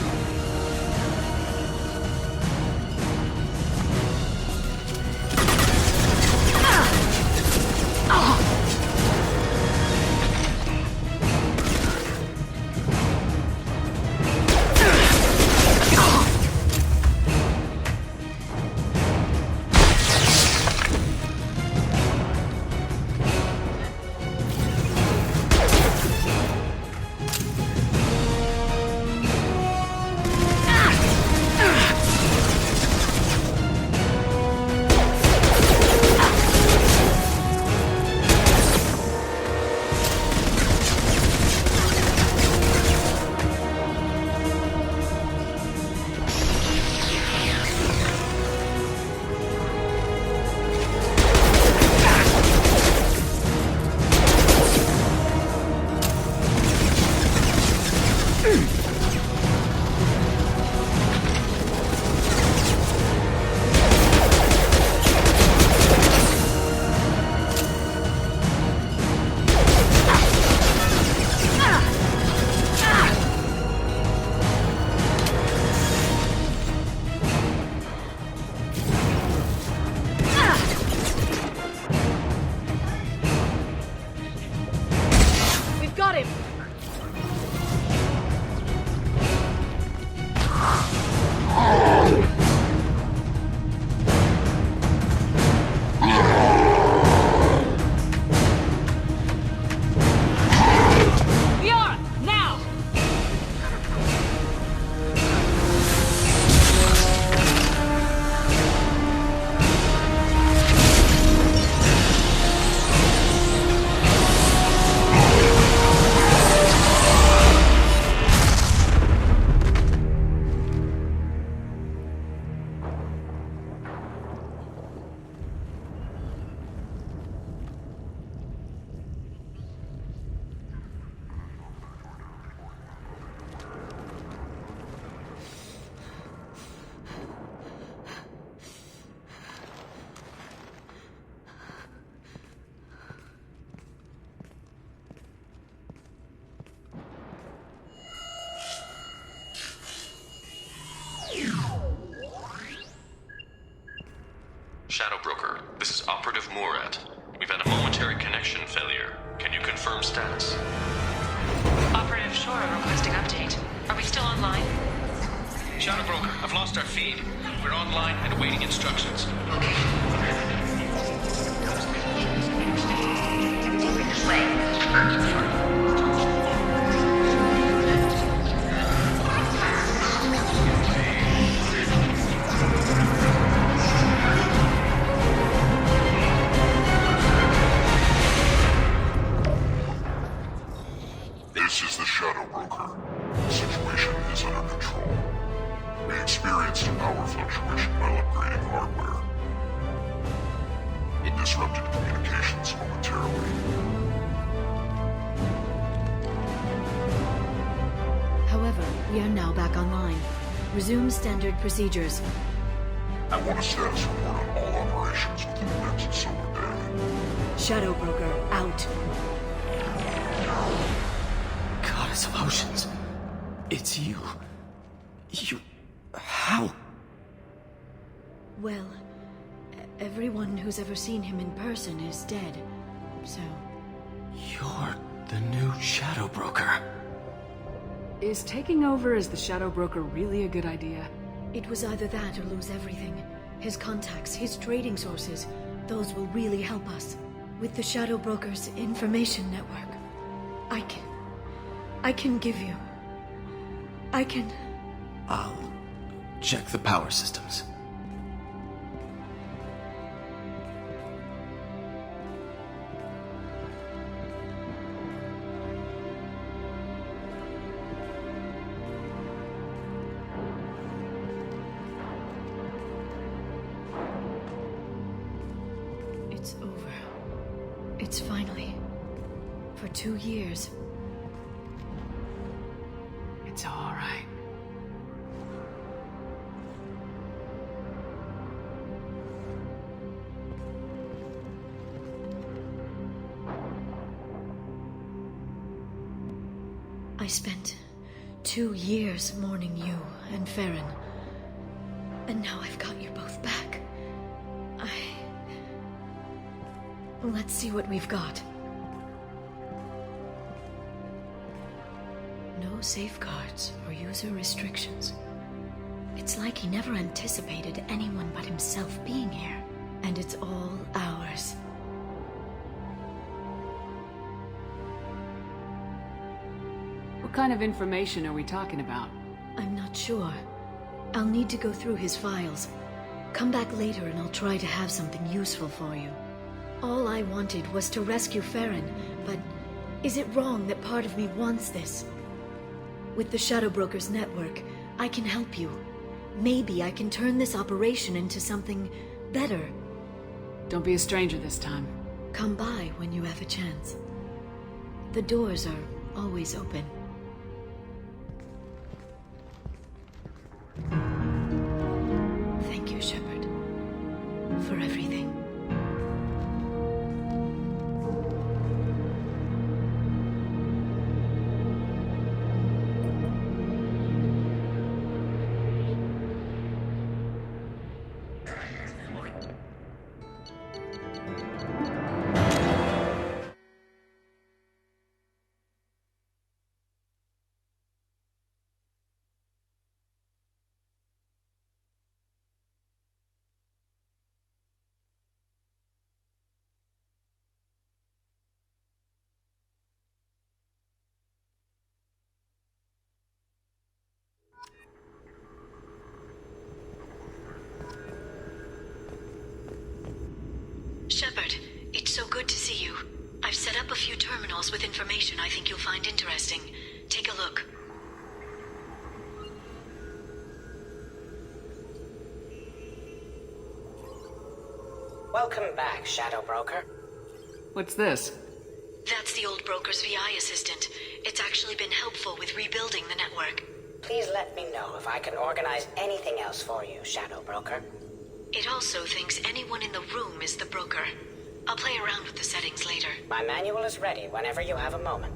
Shadow Broker, this is Operative Murat. We've had a momentary connection failure. Can you confirm status? Operative Shore requesting update. Are we still online? Shadow Broker, I've lost our feed. We're online and awaiting instructions. This is the Shadow Broker. The situation is under control. We experienced a power fluctuation while upgrading hardware. It disrupted communications momentarily. However, we are now back online. Resume standard procedures. I want a status report on all operations within the next solar day. Shadow Broker, out. Goddess of Oceans. It's you. How? Well, everyone who's ever seen him in person is dead, so... You're the new Shadow Broker. Is taking over as the Shadow Broker really a good idea? It was either that or lose everything. His contacts, his trading sources, those will really help us. With the Shadow Broker's information network, I can give you... I'll check the power systems. It's over. It's finally... For 2 years. It's all right. I spent 2 years mourning you and Farron. And now I've got you both back. Let's see what we've got. No safeguards or user restrictions. It's like he never anticipated anyone but himself being here. And it's all ours. What kind of information are we talking about? I'm not sure. I'll need to go through his files. Come back later and I'll try to have something useful for you. All I wanted was to rescue Farron, but is it wrong that part of me wants this? With the Shadow Broker's network, I can help you. Maybe I can turn this operation into something better. Don't be a stranger this time. Come by when you have a chance. The doors are always open. Thank you, Shepard, for everything. Shepard, it's so good to see you. I've set up a few terminals with information I think you'll find interesting. Take a look. Welcome back, Shadow Broker. What's this? That's the old broker's VI assistant. It's actually been helpful with rebuilding the network. Please let me know if I can organize anything else for you, Shadow Broker. It also thinks anyone in the room is the broker. I'll play around with the settings later. My manual is ready whenever you have a moment.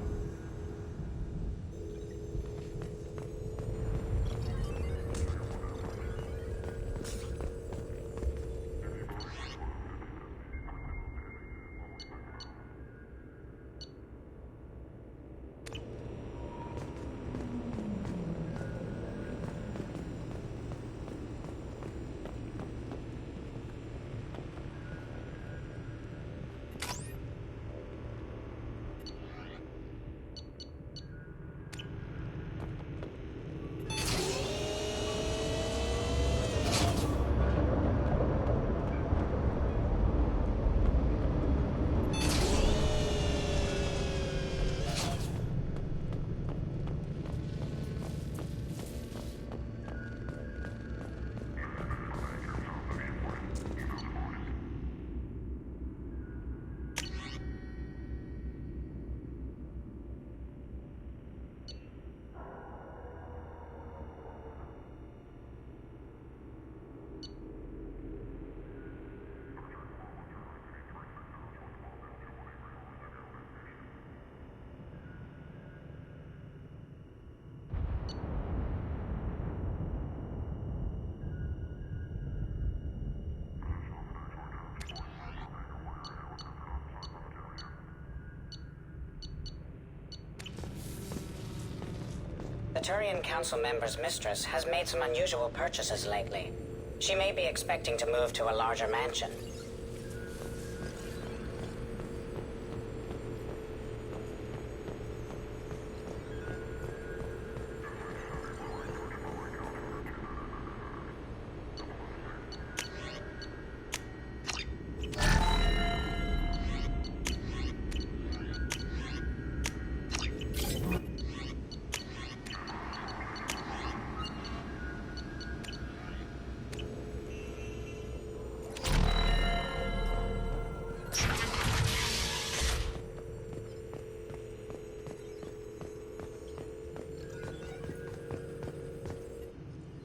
The Turian Council member's mistress has made some unusual purchases lately. She may be expecting to move to a larger mansion.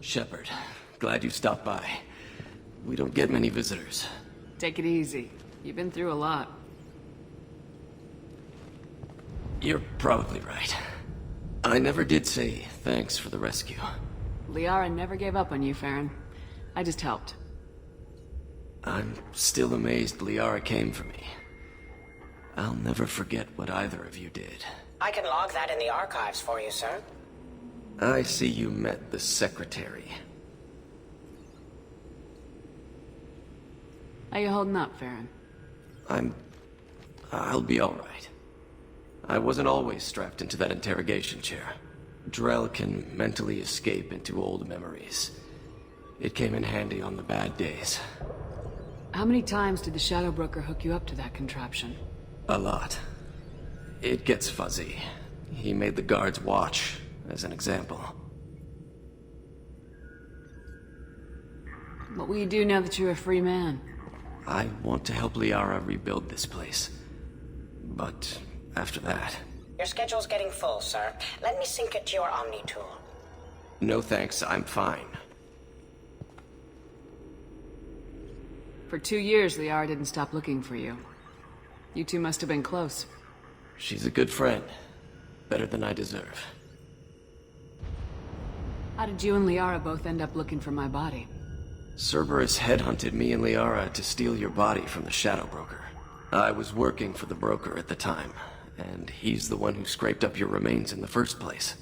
Shepard, glad you stopped by. We don't get many visitors. Take it easy. You've been through a lot. You're probably right. I never did say thanks for the rescue. Liara never gave up on you, Farron. I just helped. I'm still amazed Liara came for me. I'll never forget what either of you did. I can log that in the archives for you, sir. I see you met the Secretary. How you holding up, Farron? I'll be alright. I wasn't always strapped into that interrogation chair. Drell can mentally escape into old memories. It came in handy on the bad days. How many times did the Shadow Broker hook you up to that contraption? A lot. It gets fuzzy. He made the guards watch, as an example. What will you do now that you're a free man? I want to help Liara rebuild this place. But after that... Your schedule's getting full, sir. Let me sync it to your Omni tool. No thanks, I'm fine. For 2 years, Liara didn't stop looking for you. You two must have been close. She's a good friend. Better than I deserve. How did you and Liara both end up looking for my body? Cerberus headhunted me and Liara to steal your body from the Shadow Broker. I was working for the broker at the time, and he's the one who scraped up your remains in the first place.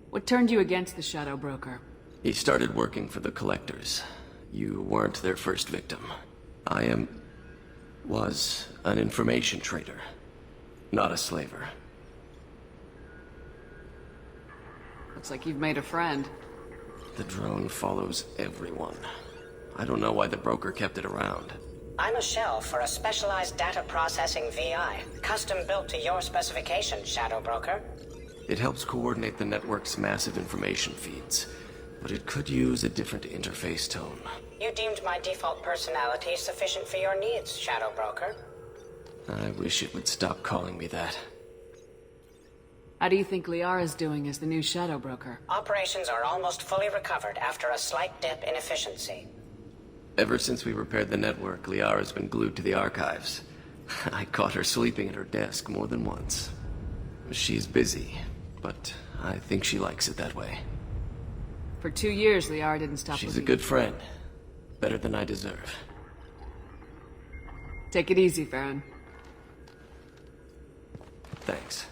What turned you against the Shadow Broker? He started working for the Collectors. You weren't their first victim. I was an information trader, not a slaver. Looks like you've made a friend. The drone follows everyone. I don't know why the broker kept it around. I'm a shell for a specialized data processing VI, custom built to your specifications, Shadow Broker. It helps coordinate the network's massive information feeds, but it could use a different interface tone. You deemed my default personality sufficient for your needs, Shadow Broker. I wish it would stop calling me that. How do you think Liara's doing as the new Shadow Broker? Operations are almost fully recovered after a slight dip in efficiency. Ever since we repaired the network, Liara's been glued to the archives. I caught her sleeping at her desk more than once. She's busy, but I think she likes it that way. For 2 years, Liara didn't stop She's looking. a good friend. Better than I deserve. Take it easy, Farron. Thanks.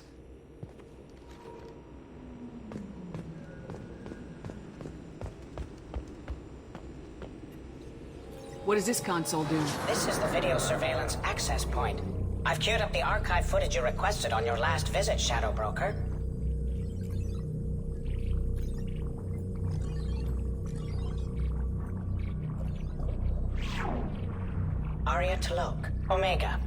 What does this console do? This is the video surveillance access point. I've queued up the archive footage you requested on your last visit, Shadow Broker. Arya T'Loak, Omega.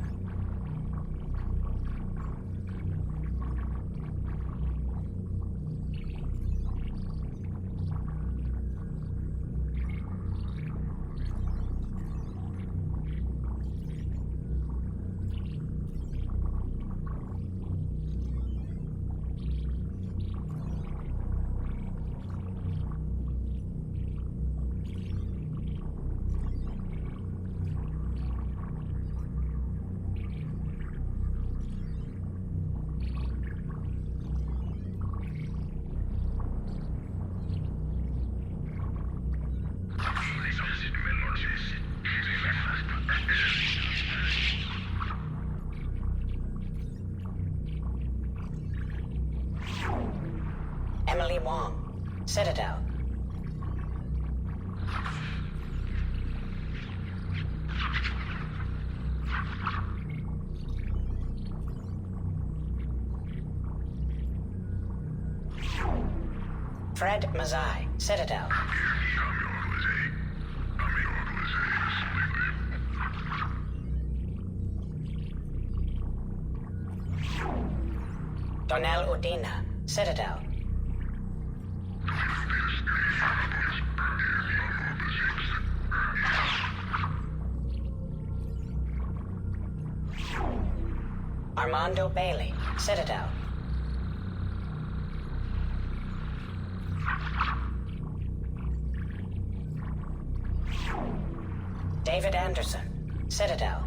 Citadel. Fred Mazai, Citadel. Donnell Udina, Citadel. Armando Bailey, Citadel. David Anderson, Citadel.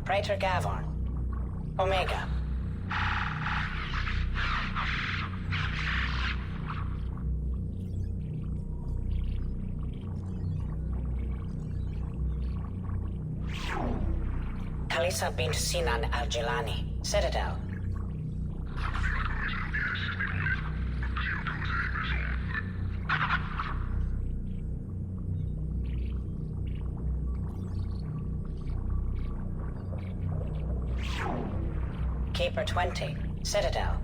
Praetor Gavorn, Omega. Kalisa bint Sinan al-Jilani, Citadel. Keeper 20, Citadel.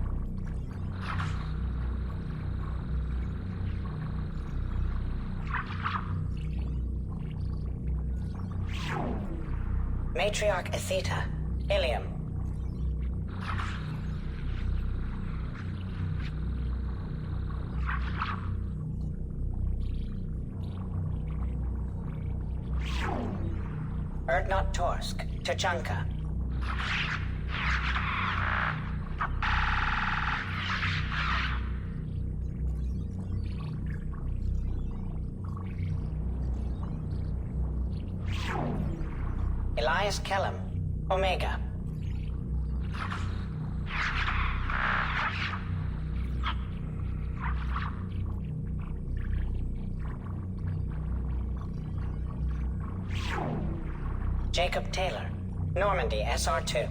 Matriarch Atheta, Ilium. Erdnot Torsk, Tuchanka. Elias Kellum, Omega. Jacob Taylor, Normandy SR2.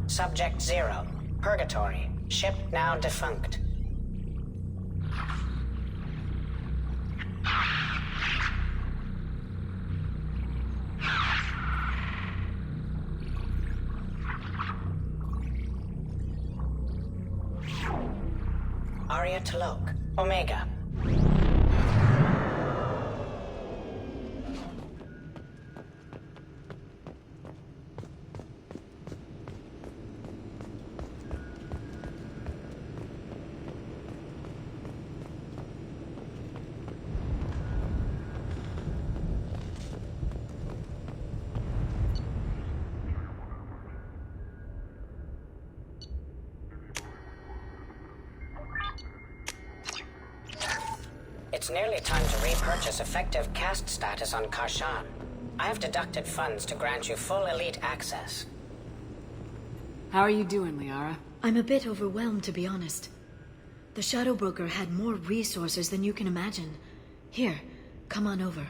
Subject 0, Purgatory, ship now defunct. Arya T'Loak, Omega. It's nearly time to repurchase effective caste status on Karshan. I have deducted funds to grant you full elite access. How are you doing, Liara? I'm a bit overwhelmed, to be honest. The Shadow Broker had more resources than you can imagine. Here, come on over.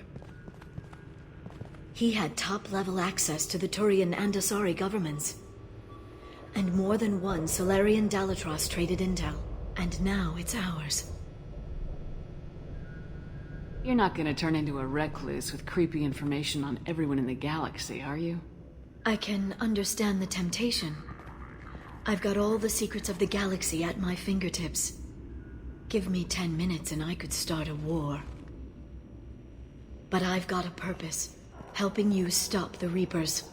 He had top-level access to the Turian and Asari governments. And more than one Solarian Dalatros traded intel. And now it's ours. You're not gonna turn into a recluse with creepy information on everyone in the galaxy, are you? I can understand the temptation. I've got all the secrets of the galaxy at my fingertips. Give me 10 minutes and I could start a war. But I've got a purpose. Helping you stop the Reapers.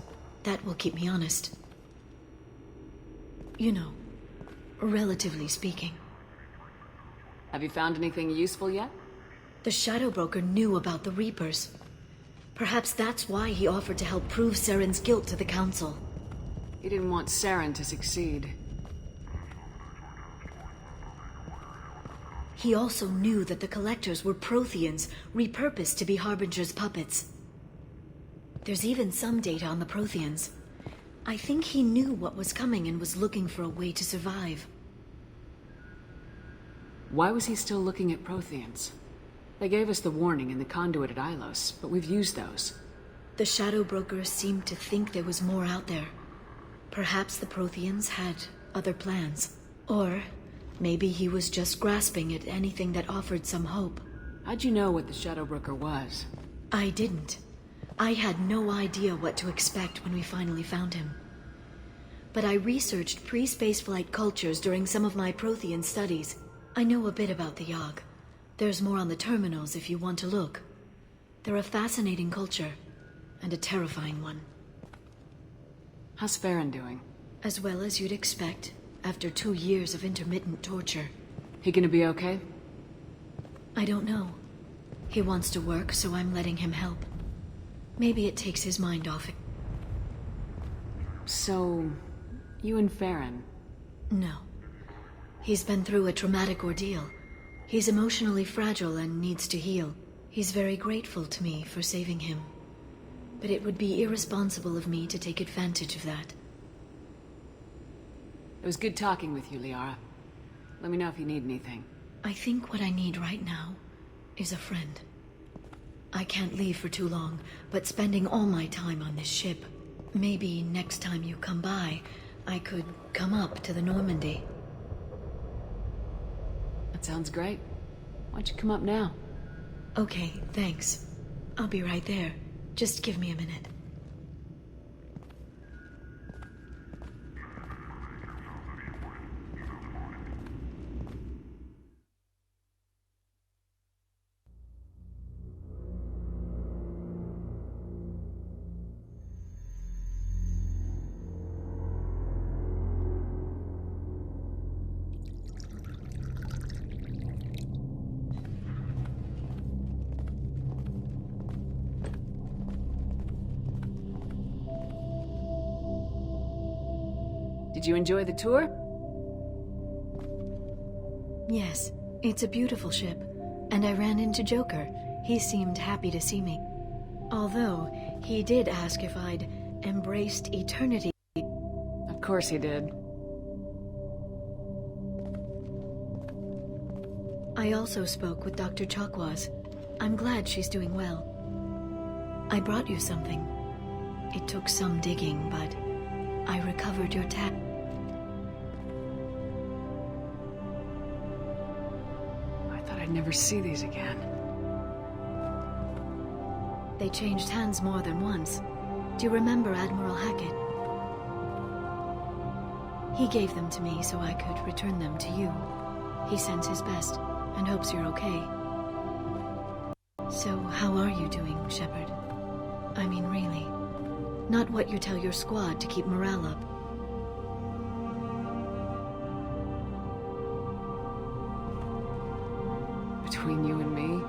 That will keep me honest. You know, relatively speaking. Have you found anything useful yet? The Shadow Broker knew about the Reapers. Perhaps that's why he offered to help prove Saren's guilt to the Council. He didn't want Saren to succeed. He also knew that the Collectors were Protheans, repurposed to be Harbinger's puppets. There's even some data on the Protheans. I think he knew what was coming and was looking for a way to survive. Why was he still looking at Protheans? They gave us the warning in the conduit at Ilos, but we've used those. The Shadow Broker seemed to think there was more out there. Perhaps the Protheans had other plans. Or maybe he was just grasping at anything that offered some hope. How'd you know what the Shadow Broker was? I didn't. I had no idea what to expect when we finally found him. But I researched pre-spaceflight cultures during some of my Prothean studies. I know a bit about the Yogg. There's more on the terminals if you want to look. They're a fascinating culture, and a terrifying one. How's Farron doing? As well as you'd expect, after 2 years of intermittent torture. He gonna be okay? I don't know. He wants to work, so I'm letting him help. Maybe it takes his mind off it. So, you and Farron? No. He's been through a traumatic ordeal. He's emotionally fragile and needs to heal. He's very grateful to me for saving him. But it would be irresponsible of me to take advantage of that. It was good talking with you, Liara. Let me know if you need anything. I think what I need right now is a friend. I can't leave for too long, but spending all my time on this ship. Maybe next time you come by, I could come up to the Normandy. That sounds great. Why don't you come up now? Okay, thanks. I'll be right there. Just give me a minute. Did you enjoy the tour? Yes, it's a beautiful ship. And I ran into Joker. He seemed happy to see me. Although, he did ask if I'd embraced eternity. Of course he did. I also spoke with Dr. Chakwas. I'm glad she's doing well. I brought you something. It took some digging, but I recovered your tag. I thought I'd never see these again. They changed hands more than once. Do you remember Admiral Hackett? He gave them to me so I could return them to you. He sends his best and hopes you're okay. So, how are you doing, Shepard? I mean, really. Not what you tell your squad to keep morale up. Between you and me,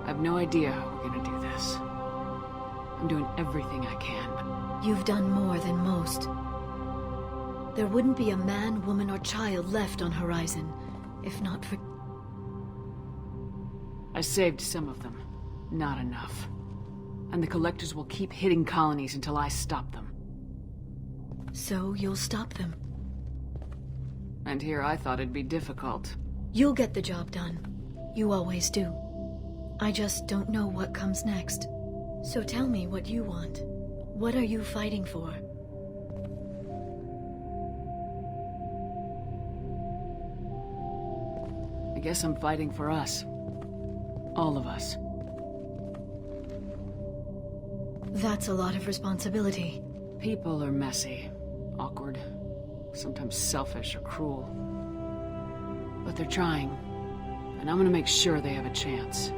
I have no idea how we're gonna do this. I'm doing everything I can. You've done more than most. There wouldn't be a man, woman, or child left on Horizon, if not for... I saved some of them. Not enough. And the Collectors will keep hitting colonies until I stop them. So you'll stop them? And here I thought it'd be difficult. You'll get the job done. You always do. I just don't know what comes next. So tell me what you want. What are you fighting for? I guess I'm fighting for us. All of us. That's a lot of responsibility. People are messy, awkward, sometimes selfish or cruel. But they're trying, and I'm gonna make sure they have a chance.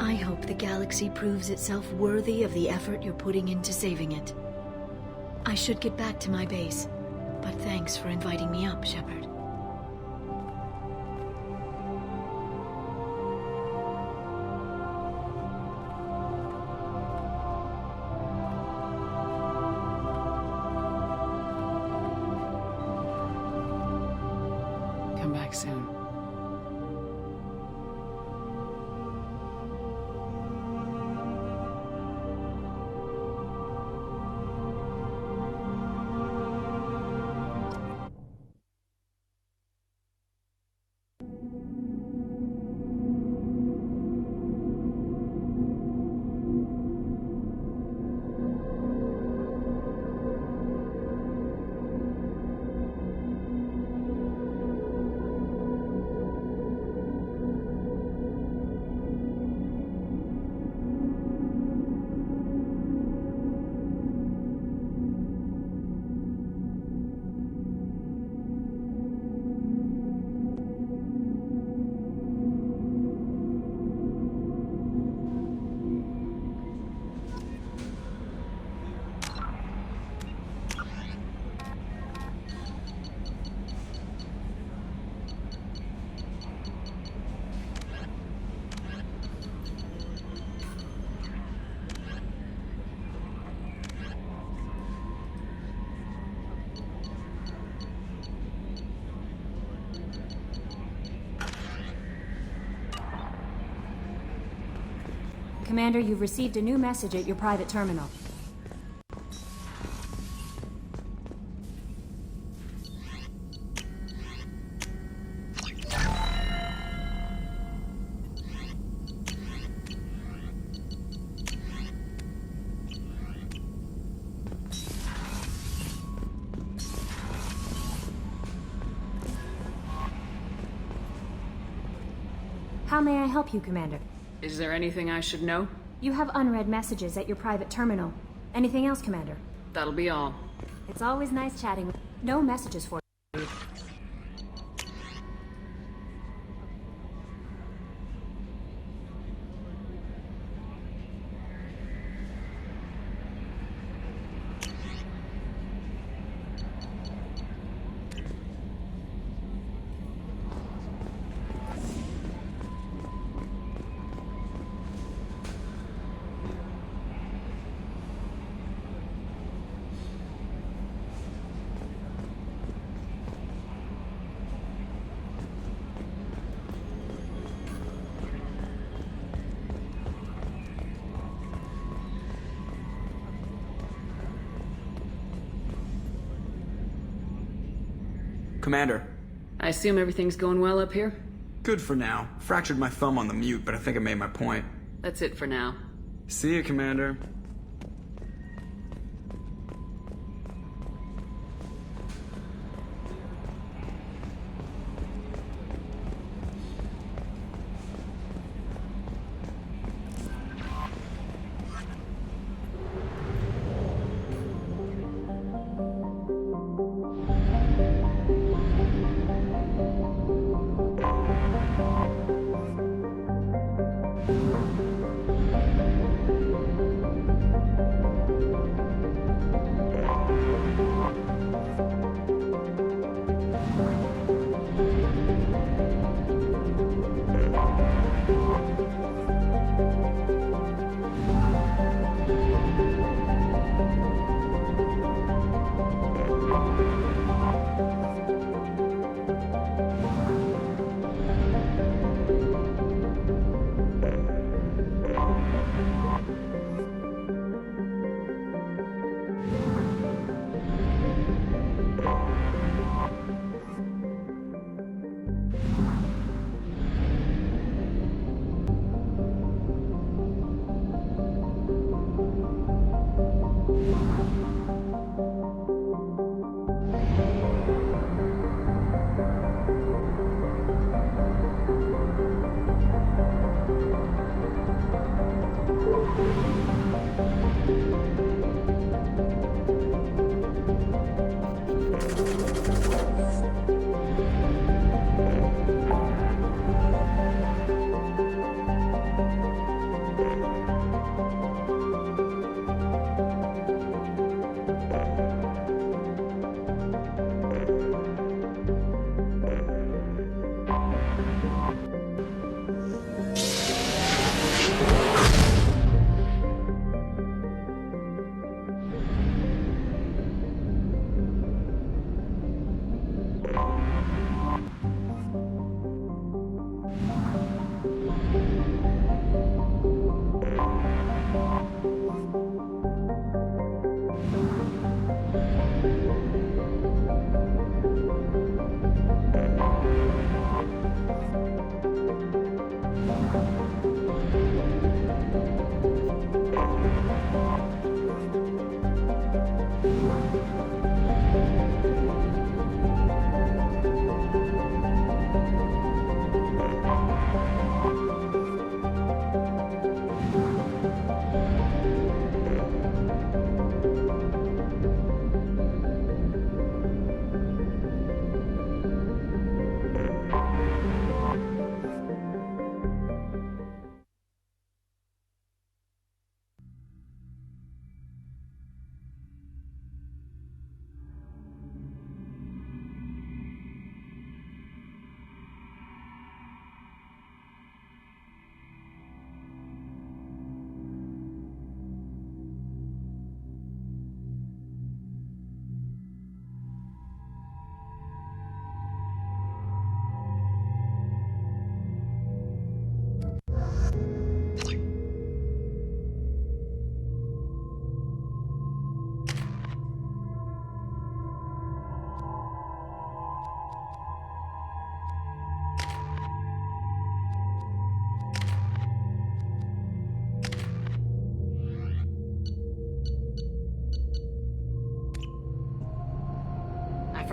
I hope the galaxy proves itself worthy of the effort you're putting into saving it. I should get back to my base, but thanks for inviting me up, Shepard. Come back soon. Commander, you've received a new message at your private terminal. How may I help you, Commander? Is there anything I should know? You have unread messages at your private terminal. Anything else, Commander? That'll be all. It's always nice chatting with... No messages for you. Commander. I assume everything's going well up here? Good for now. Fractured my thumb on the mute, but I think I made my point. That's it for now. See you, Commander.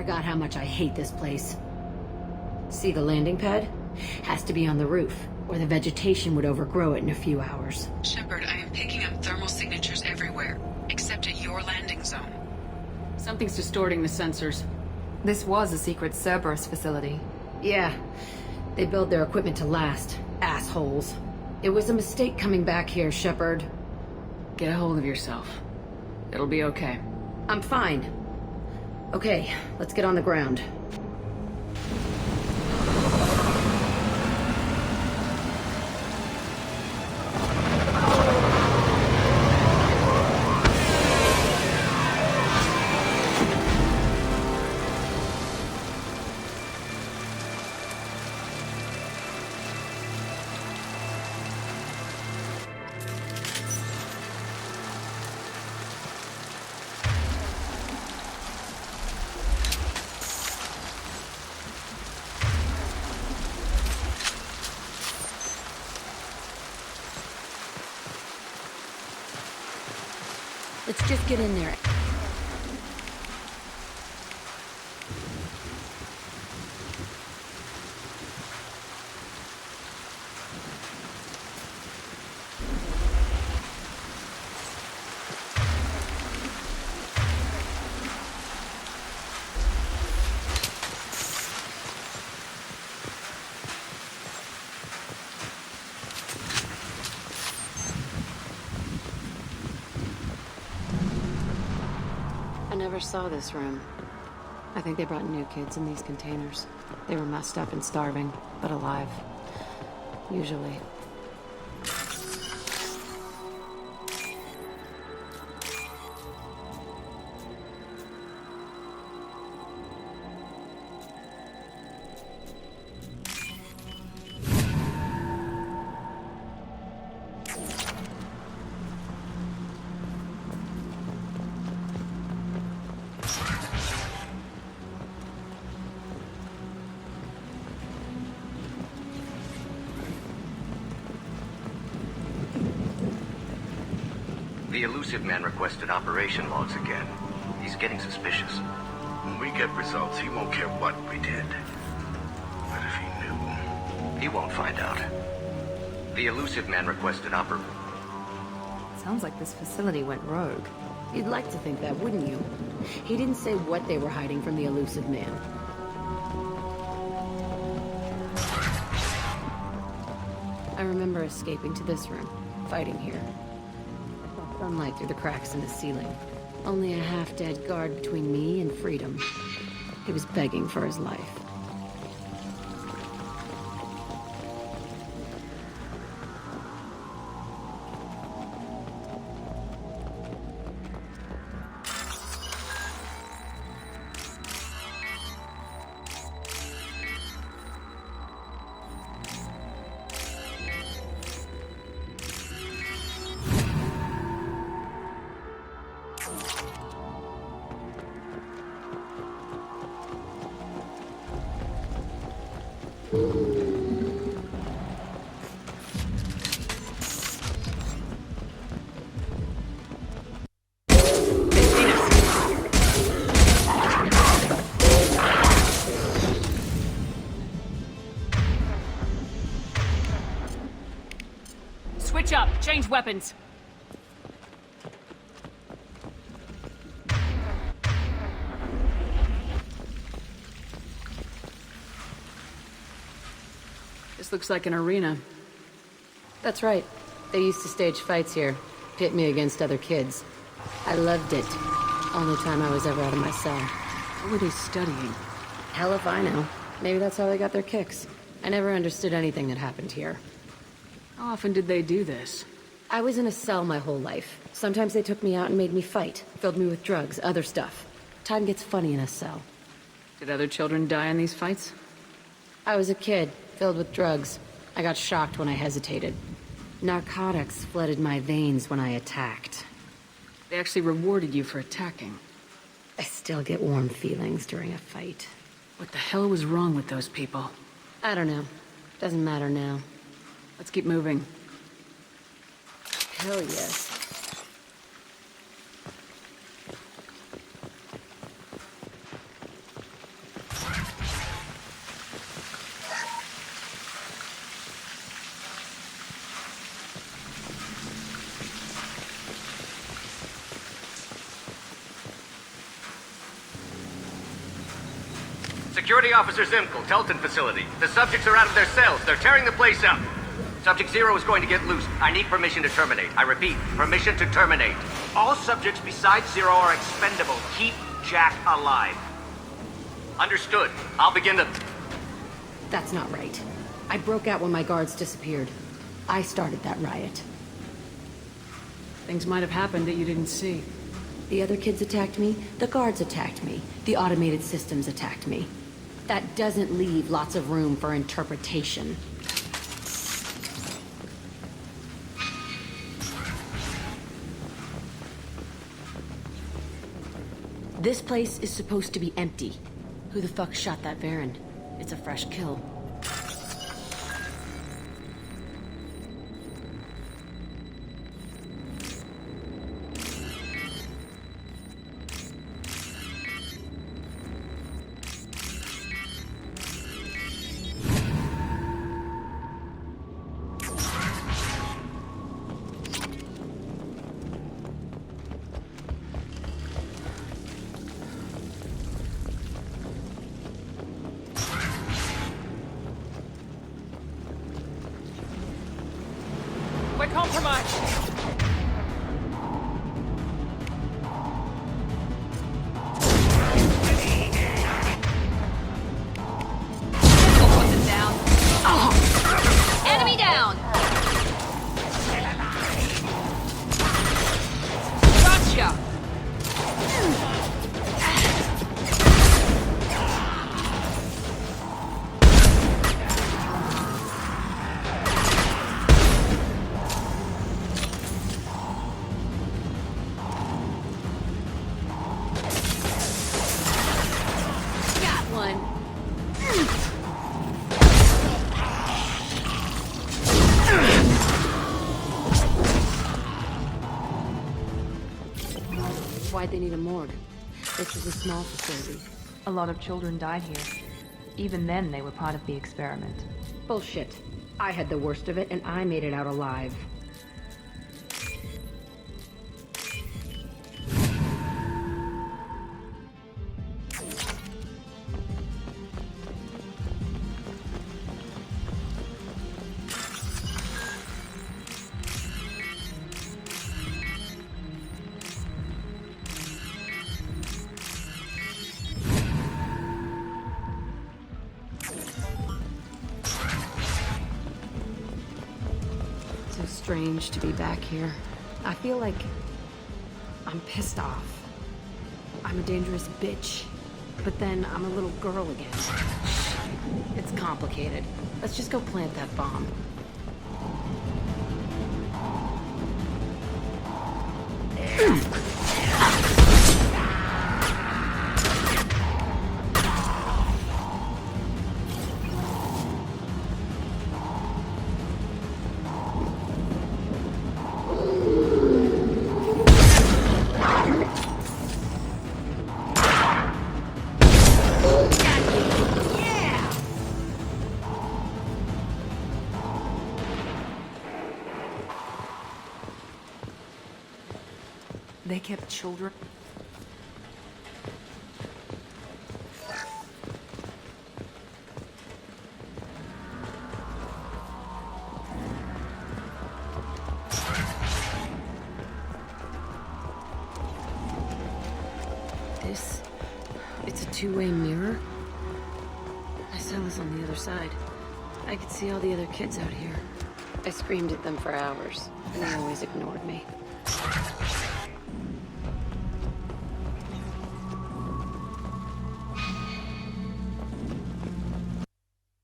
forgot how much I hate this place. See the landing pad? Has to be on the roof, or the vegetation would overgrow it in a few hours. Shepard, I am picking up thermal signatures everywhere, except at your landing zone. Something's distorting the sensors. This was a secret Cerberus facility. Yeah. They build their equipment to last. Assholes. It was a mistake coming back here, Shepard. Get a hold of yourself. It'll be okay. I'm fine. Okay, let's get on the ground. Let's just get in there. I never saw this room. I think they brought new kids in these containers. They were messed up and starving, but alive. Usually. The elusive man requested operation logs again. He's getting suspicious. When we get results, he won't care what we did. But if he knew... He won't find out. The elusive man requested Sounds like this facility went rogue. You'd like to think that, wouldn't you? He didn't say what they were hiding from the elusive man. I remember escaping to this room, fighting here. I saw sunlight through the cracks in the ceiling. Only a half-dead guard between me and freedom. He was begging for his life. Switch up. Change weapons. This looks like an arena. That's right. They used to stage fights here, pit me against other kids. I loved it. Only time I was ever out of my cell. What were they studying? Hell if I know. Maybe that's how they got their kicks. I never understood anything that happened here. How often did they do this? I was in a cell my whole life. Sometimes they took me out and made me fight, filled me with drugs, other stuff. Time gets funny in a cell. Did other children die in these fights? I was a kid, filled with drugs. I got shocked when I hesitated. Narcotics flooded my veins when I attacked. They actually rewarded you for attacking. I still get warm feelings during a fight. What the hell was wrong with those people? I don't know. Doesn't matter now. Let's keep moving. Hell yes. Security Officer Zimkel, Telton facility. The subjects are out of their cells. They're tearing the place up. Subject 0 is going to get loose. I need permission to terminate. I repeat, permission to terminate. All subjects besides 0 are expendable. Keep Jack alive. Understood. I'll begin the... That's not right. I broke out when my guards disappeared. I started that riot. Things might have happened that you didn't see. The other kids attacked me, the guards attacked me, the automated systems attacked me. That doesn't leave lots of room for interpretation. This place is supposed to be empty. Who the fuck shot that Varen? It's a fresh kill. We're compromised. Enemy down! Gotcha! Got one. Why'd they need a morgue? This is a small facility. A lot of children died here. Even then, they were part of the experiment. Bullshit. I had the worst of it, and I made it out alive. So strange to be back here. I feel like I'm pissed off. I'm a dangerous bitch. But then I'm a little girl again. It's complicated. Let's just go plant that bomb. They kept children. It's a two-way mirror? My cell is on the other side. I could see all the other kids out here. I screamed at them for hours, and they always ignored me.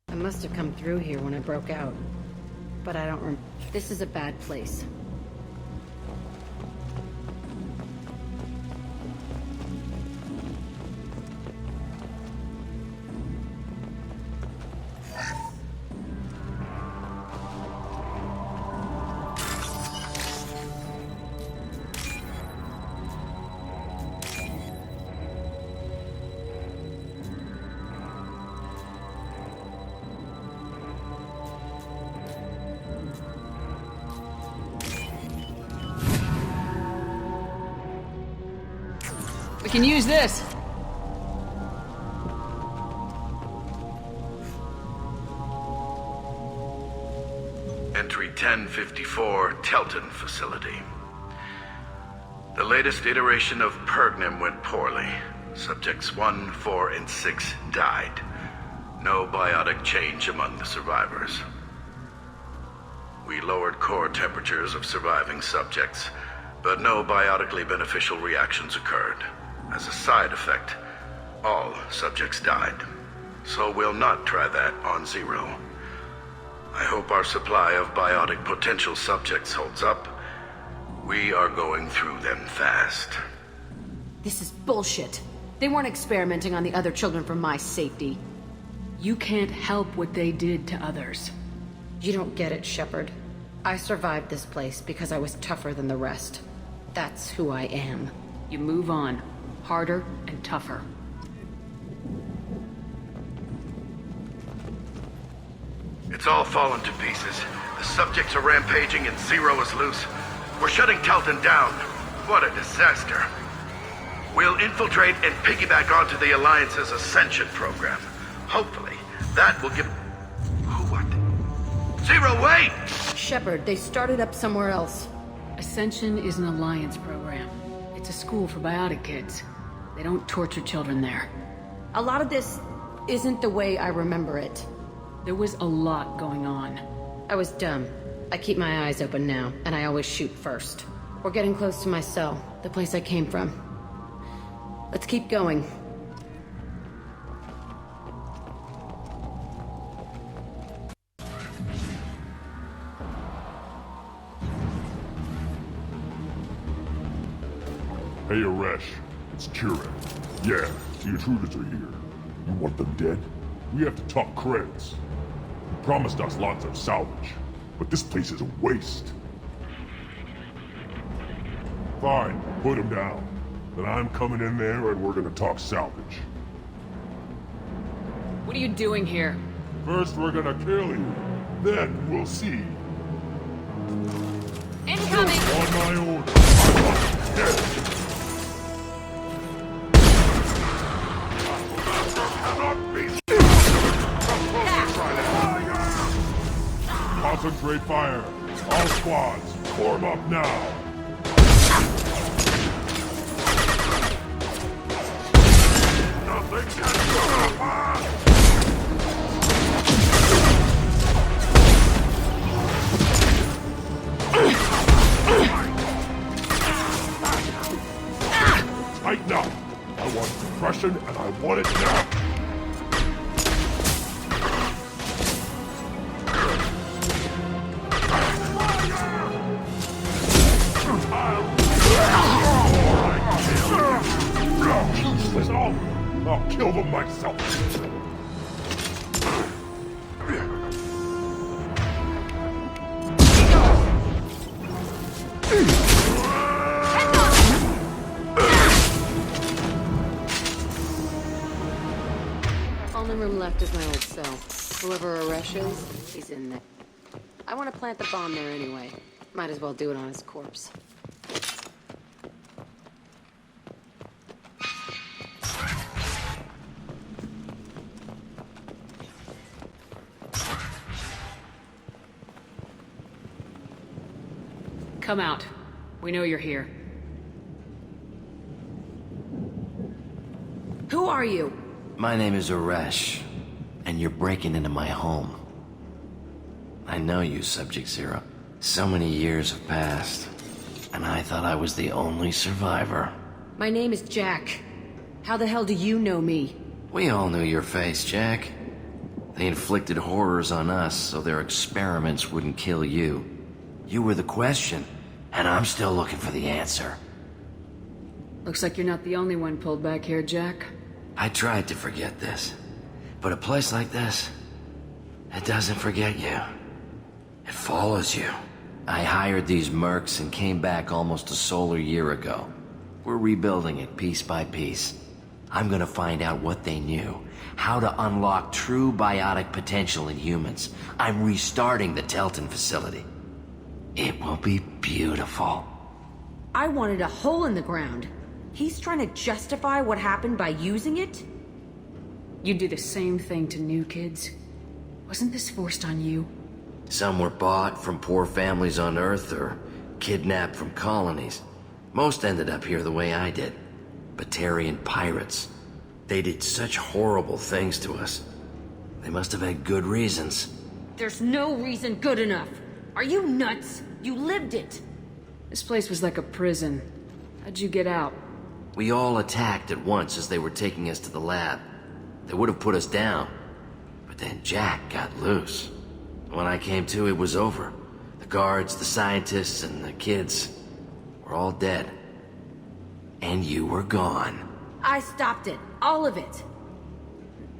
I must have come through here when I broke out. But I don't remember. This is a bad place. We can use this. Entry 1054, Telton Facility. The latest iteration of Pergnim went poorly. Subjects 1, 4, and 6 died. No biotic change among the survivors. We lowered core temperatures of surviving subjects, but no biotically beneficial reactions occurred. As a side effect, all subjects died. So we'll not try that on Zero. I hope our supply of biotic potential subjects holds up. We are going through them fast. This is bullshit. They weren't experimenting on the other children for my safety. You can't help what they did to others. You don't get it, Shepard. I survived this place because I was tougher than the rest. That's who I am. You move on. Harder and tougher. It's all fallen to pieces. The subjects are rampaging and Zero is loose. We're shutting Telton down. What a disaster. We'll infiltrate and piggyback onto the Alliance's Ascension program. Hopefully, that will give... What? Zero, wait! Shepard, they started up somewhere else. Ascension is an Alliance program. It's a school for biotic kids. They don't torture children there. A lot of this isn't the way I remember it. There was a lot going on. I was dumb. I keep my eyes open now, and I always shoot first. We're getting close to my cell, the place I came from. Let's keep going. Hey, Aresh. It's Kieran. Yeah, the intruders are here. You want them dead? We have to talk creds. You promised us lots of salvage, but this place is a waste. Fine, put him down. Then I'm coming in there and we're gonna talk salvage. What are you doing here? First we're gonna kill you, then we'll see. Incoming! On my order. I want you dead. Concentrate fire. All squads, form up now. Nothing can stop us! Tighten up. I want suppression and I want it now. I'll kill them myself. Only room left is my old cell. Whoever Aresh is, he's in there. I want to plant the bomb there anyway. Might as well do it on his corpse. Come out. We know you're here. Who are you? My name is Aresh, and you're breaking into my home. I know you, Subject Zero. So many years have passed, and I thought I was the only survivor. My name is Jack. How the hell do you know me? We all knew your face, Jack. They inflicted horrors on us so their experiments wouldn't kill you. You were the question, and I'm still looking for the answer. Looks like you're not the only one pulled back here, Jack. I tried to forget this, but a place like this, it doesn't forget you. It follows you. I hired these mercs and came back almost a solar year ago. We're rebuilding it piece by piece. I'm gonna find out what they knew, how to unlock true biotic potential in humans. I'm restarting the Telton facility. It will be beautiful. I wanted a hole in the ground. He's trying to justify what happened by using it? You do the same thing to new kids. Wasn't this forced on you? Some were bought from poor families on Earth or kidnapped from colonies. Most ended up here the way I did. Batarian pirates. They did such horrible things to us. They must have had good reasons. There's no reason good enough. Are you nuts? You lived it. This place was like a prison. How'd you get out? We all attacked at once as they were taking us to the lab. They would have put us down. But then Jack got loose. When I came to, it was over. The guards, the scientists, and the kids were all dead. And you were gone. I stopped it. All of it.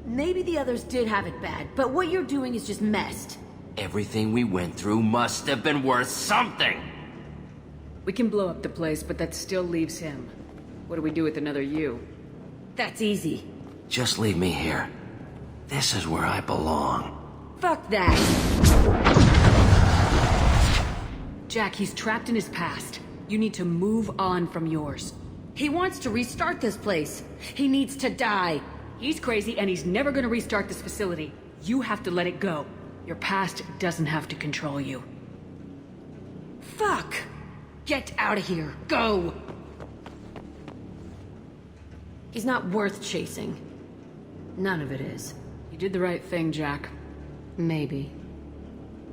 Maybe the others did have it bad, but what you're doing is just messed. Everything we went through must have been worth something! We can blow up the place, but that still leaves him. What do we do with another you? That's easy. Just leave me here. This is where I belong. Fuck that! Jack, he's trapped in his past. You need to move on from yours. He wants to restart this place. He needs to die. He's crazy and he's never gonna restart this facility. You have to let it go. Your past doesn't have to control you. Fuck! Get out of here. Go! He's not worth chasing. None of it is. You did the right thing, Jack. Maybe.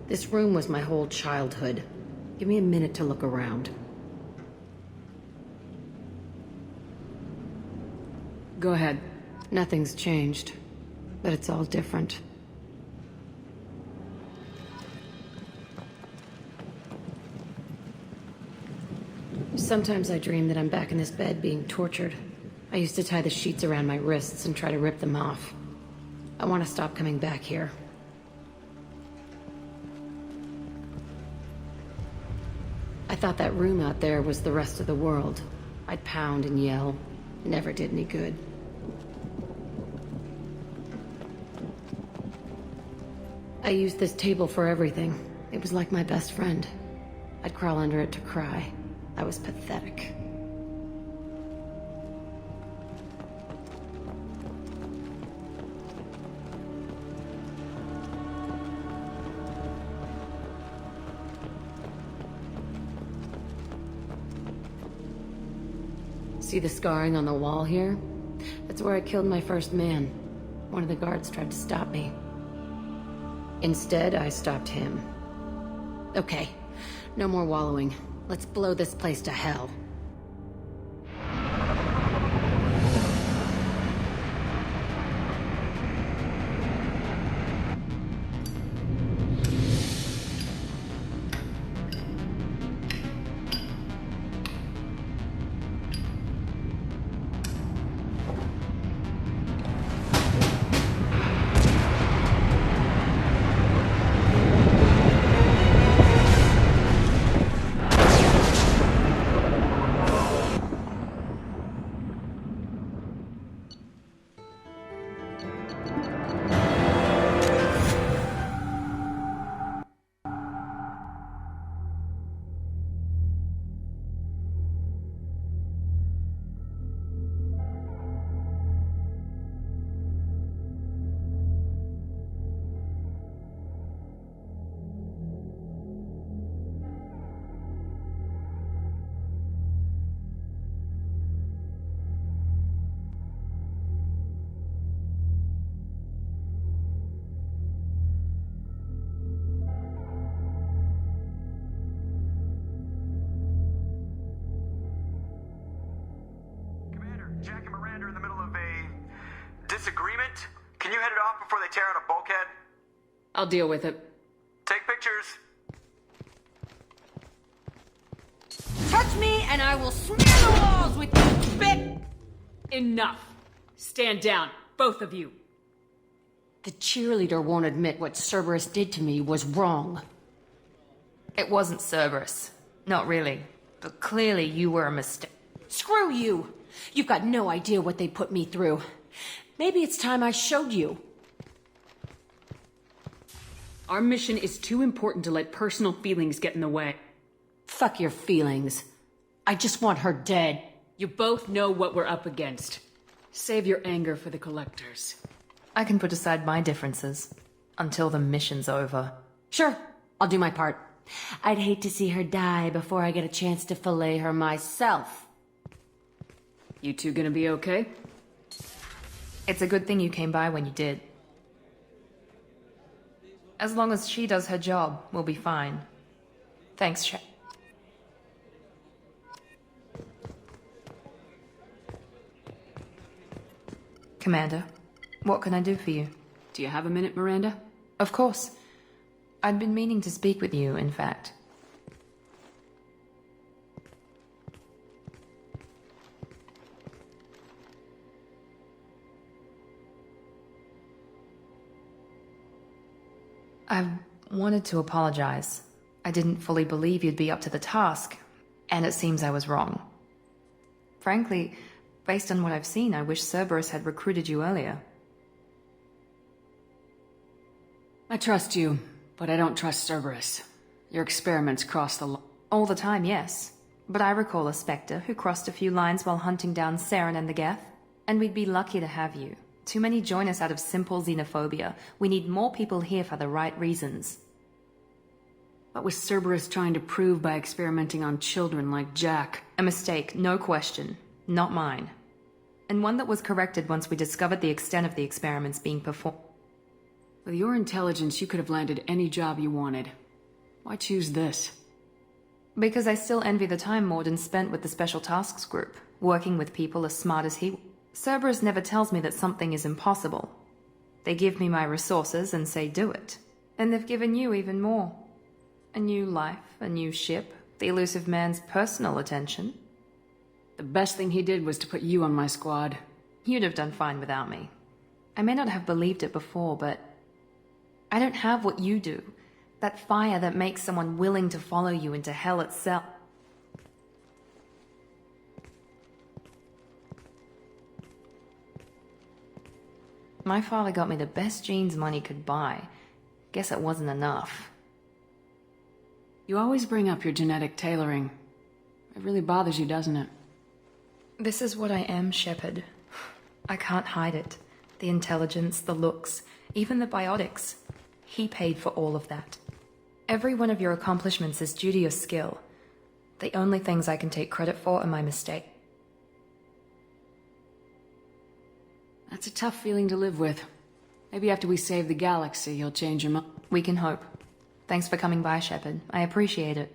This room was my whole childhood. Give me a minute to look around. Go ahead. Nothing's changed, but it's all different. Sometimes I dream that I'm back in this bed being tortured. I used to tie the sheets around my wrists and try to rip them off. I want to stop coming back here. I thought that room out there was the rest of the world. I'd pound and yell. It never did any good. I used this table for everything. It was like my best friend. I'd crawl under it to cry. I was pathetic. See the scarring on the wall here? That's where I killed my first man. One of the guards tried to stop me. Instead, I stopped him. Okay, no more wallowing. Let's blow this place to hell. Jack and Miranda are in the middle of a disagreement. Can you head it off before they tear out a bulkhead? I'll deal with it. Take pictures. Touch me and I will smear the walls with you spit! Enough. Stand down, both of you. The cheerleader won't admit what Cerberus did to me was wrong. It wasn't Cerberus. Not really. But clearly you were a mistake. Screw you! You've got no idea what they put me through. Maybe it's time I showed you. Our mission is too important to let personal feelings get in the way. Fuck your feelings. I just want her dead. You both know what we're up against. Save your anger for the collectors. I can put aside my differences until the mission's over. Sure. I'll do my part. I'd hate to see her die before I get a chance to fillet her myself. You two gonna be okay? It's a good thing you came by when you did. As long as she does her job, we'll be fine. Thanks, Shep. Commander, what can I do for you? Do you have a minute, Miranda? Of course. I'd been meaning to speak with you, in fact. I wanted to apologize. I didn't fully believe you'd be up to the task, and it seems I was wrong. Frankly, based on what I've seen, I wish Cerberus had recruited you earlier. I trust you, but I don't trust Cerberus. Your experiments cross the line. All the time, yes. But I recall a Spectre who crossed a few lines while hunting down Saren and the Geth. And we'd be lucky to have you. Too many join us out of simple xenophobia. We need more people here for the right reasons. What was Cerberus trying to prove by experimenting on children like Jack? A mistake, no question. Not mine. And one that was corrected once we discovered the extent of the experiments being performed. With your intelligence, you could have landed any job you wanted. Why choose this? Because I still envy the time Morden spent with the Special Tasks Group, working with people as smart as he. Cerberus never tells me that something is impossible. They give me my resources and say do it. And they've given you even more. A new life, a new ship, the elusive man's personal attention. The best thing he did was to put you on my squad. You'd have done fine without me. I may not have believed it before, but I don't have what you do. That fire that makes someone willing to follow you into hell itself. My father got me the best jeans money could buy. Guess it wasn't enough. You always bring up your genetic tailoring. It really bothers you, doesn't it? This is what I am, Shepard. I can't hide it. The intelligence, the looks, even the biotics. He paid for all of that. Every one of your accomplishments is due to your skill. The only things I can take credit for are my mistake. That's a tough feeling to live with. Maybe after we save the galaxy, you'll change your mind. We can hope. Thanks for coming by, Shepard. I appreciate it.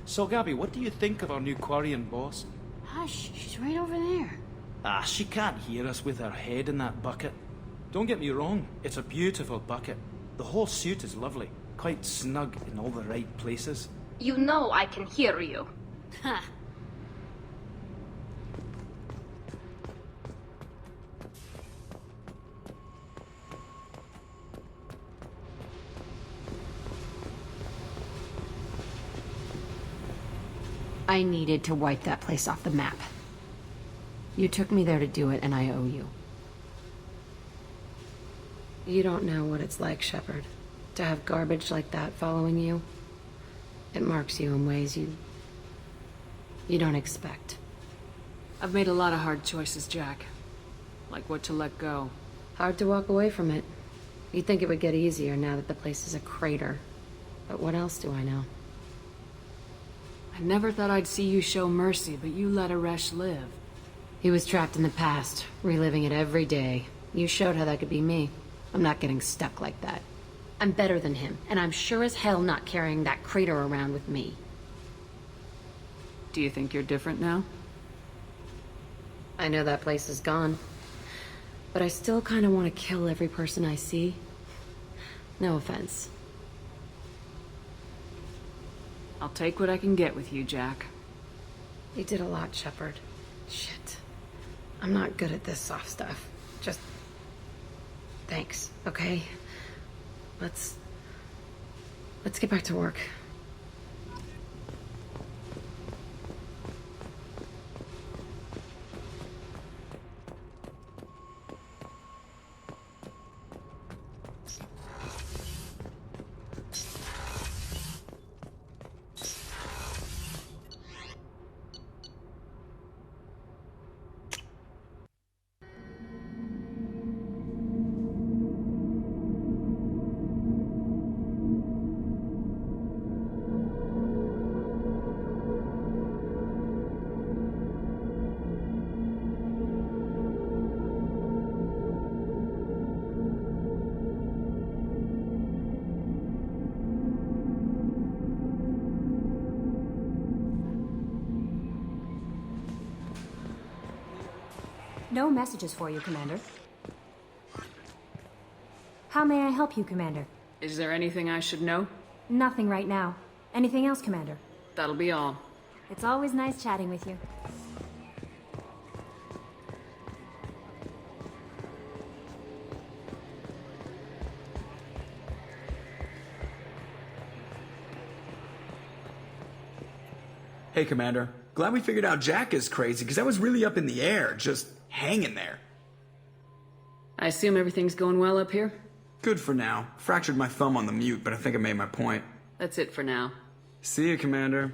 So, Gabby, what do you think of our new Quarian boss? Hush, she's right over there. Ah, she can't hear us with her head in that bucket. Don't get me wrong, it's a beautiful bucket. The whole suit is lovely, quite snug in all the right places. You know I can hear you. Ha! I needed to wipe that place off the map. You took me there to do it, and I owe you. You don't know what it's like, Shepard, to have garbage like that following you. It marks you in ways you don't expect. I've made a lot of hard choices, Jack. Like what to let go. Hard to walk away from it. You'd think it would get easier now that the place is a crater. But what else do I know? I never thought I'd see you show mercy, but you let Aresh live. He was trapped in the past, reliving it every day. You showed how that could be me. I'm not getting stuck like that. I'm better than him, and I'm sure as hell not carrying that crater around with me. Do you think you're different now? I know that place is gone. But I still kind of want to kill every person I see. No offense. I'll take what I can get with you, Jack. You did a lot, Shepard. Shit. I'm not good at this soft stuff. Just... thanks, okay? Let's get back to work. No messages for you, Commander. How may I help you, Commander? Is there anything I should know? Nothing right now. Anything else, Commander? That'll be all. It's always nice chatting with you. Hey, Commander. Glad we figured out Jack is crazy, because I was really up in the air, just hanging there. I assume everything's going well up here? Good for now. Fractured my thumb on the mute, but I think I made my point. That's it for now. See you, Commander.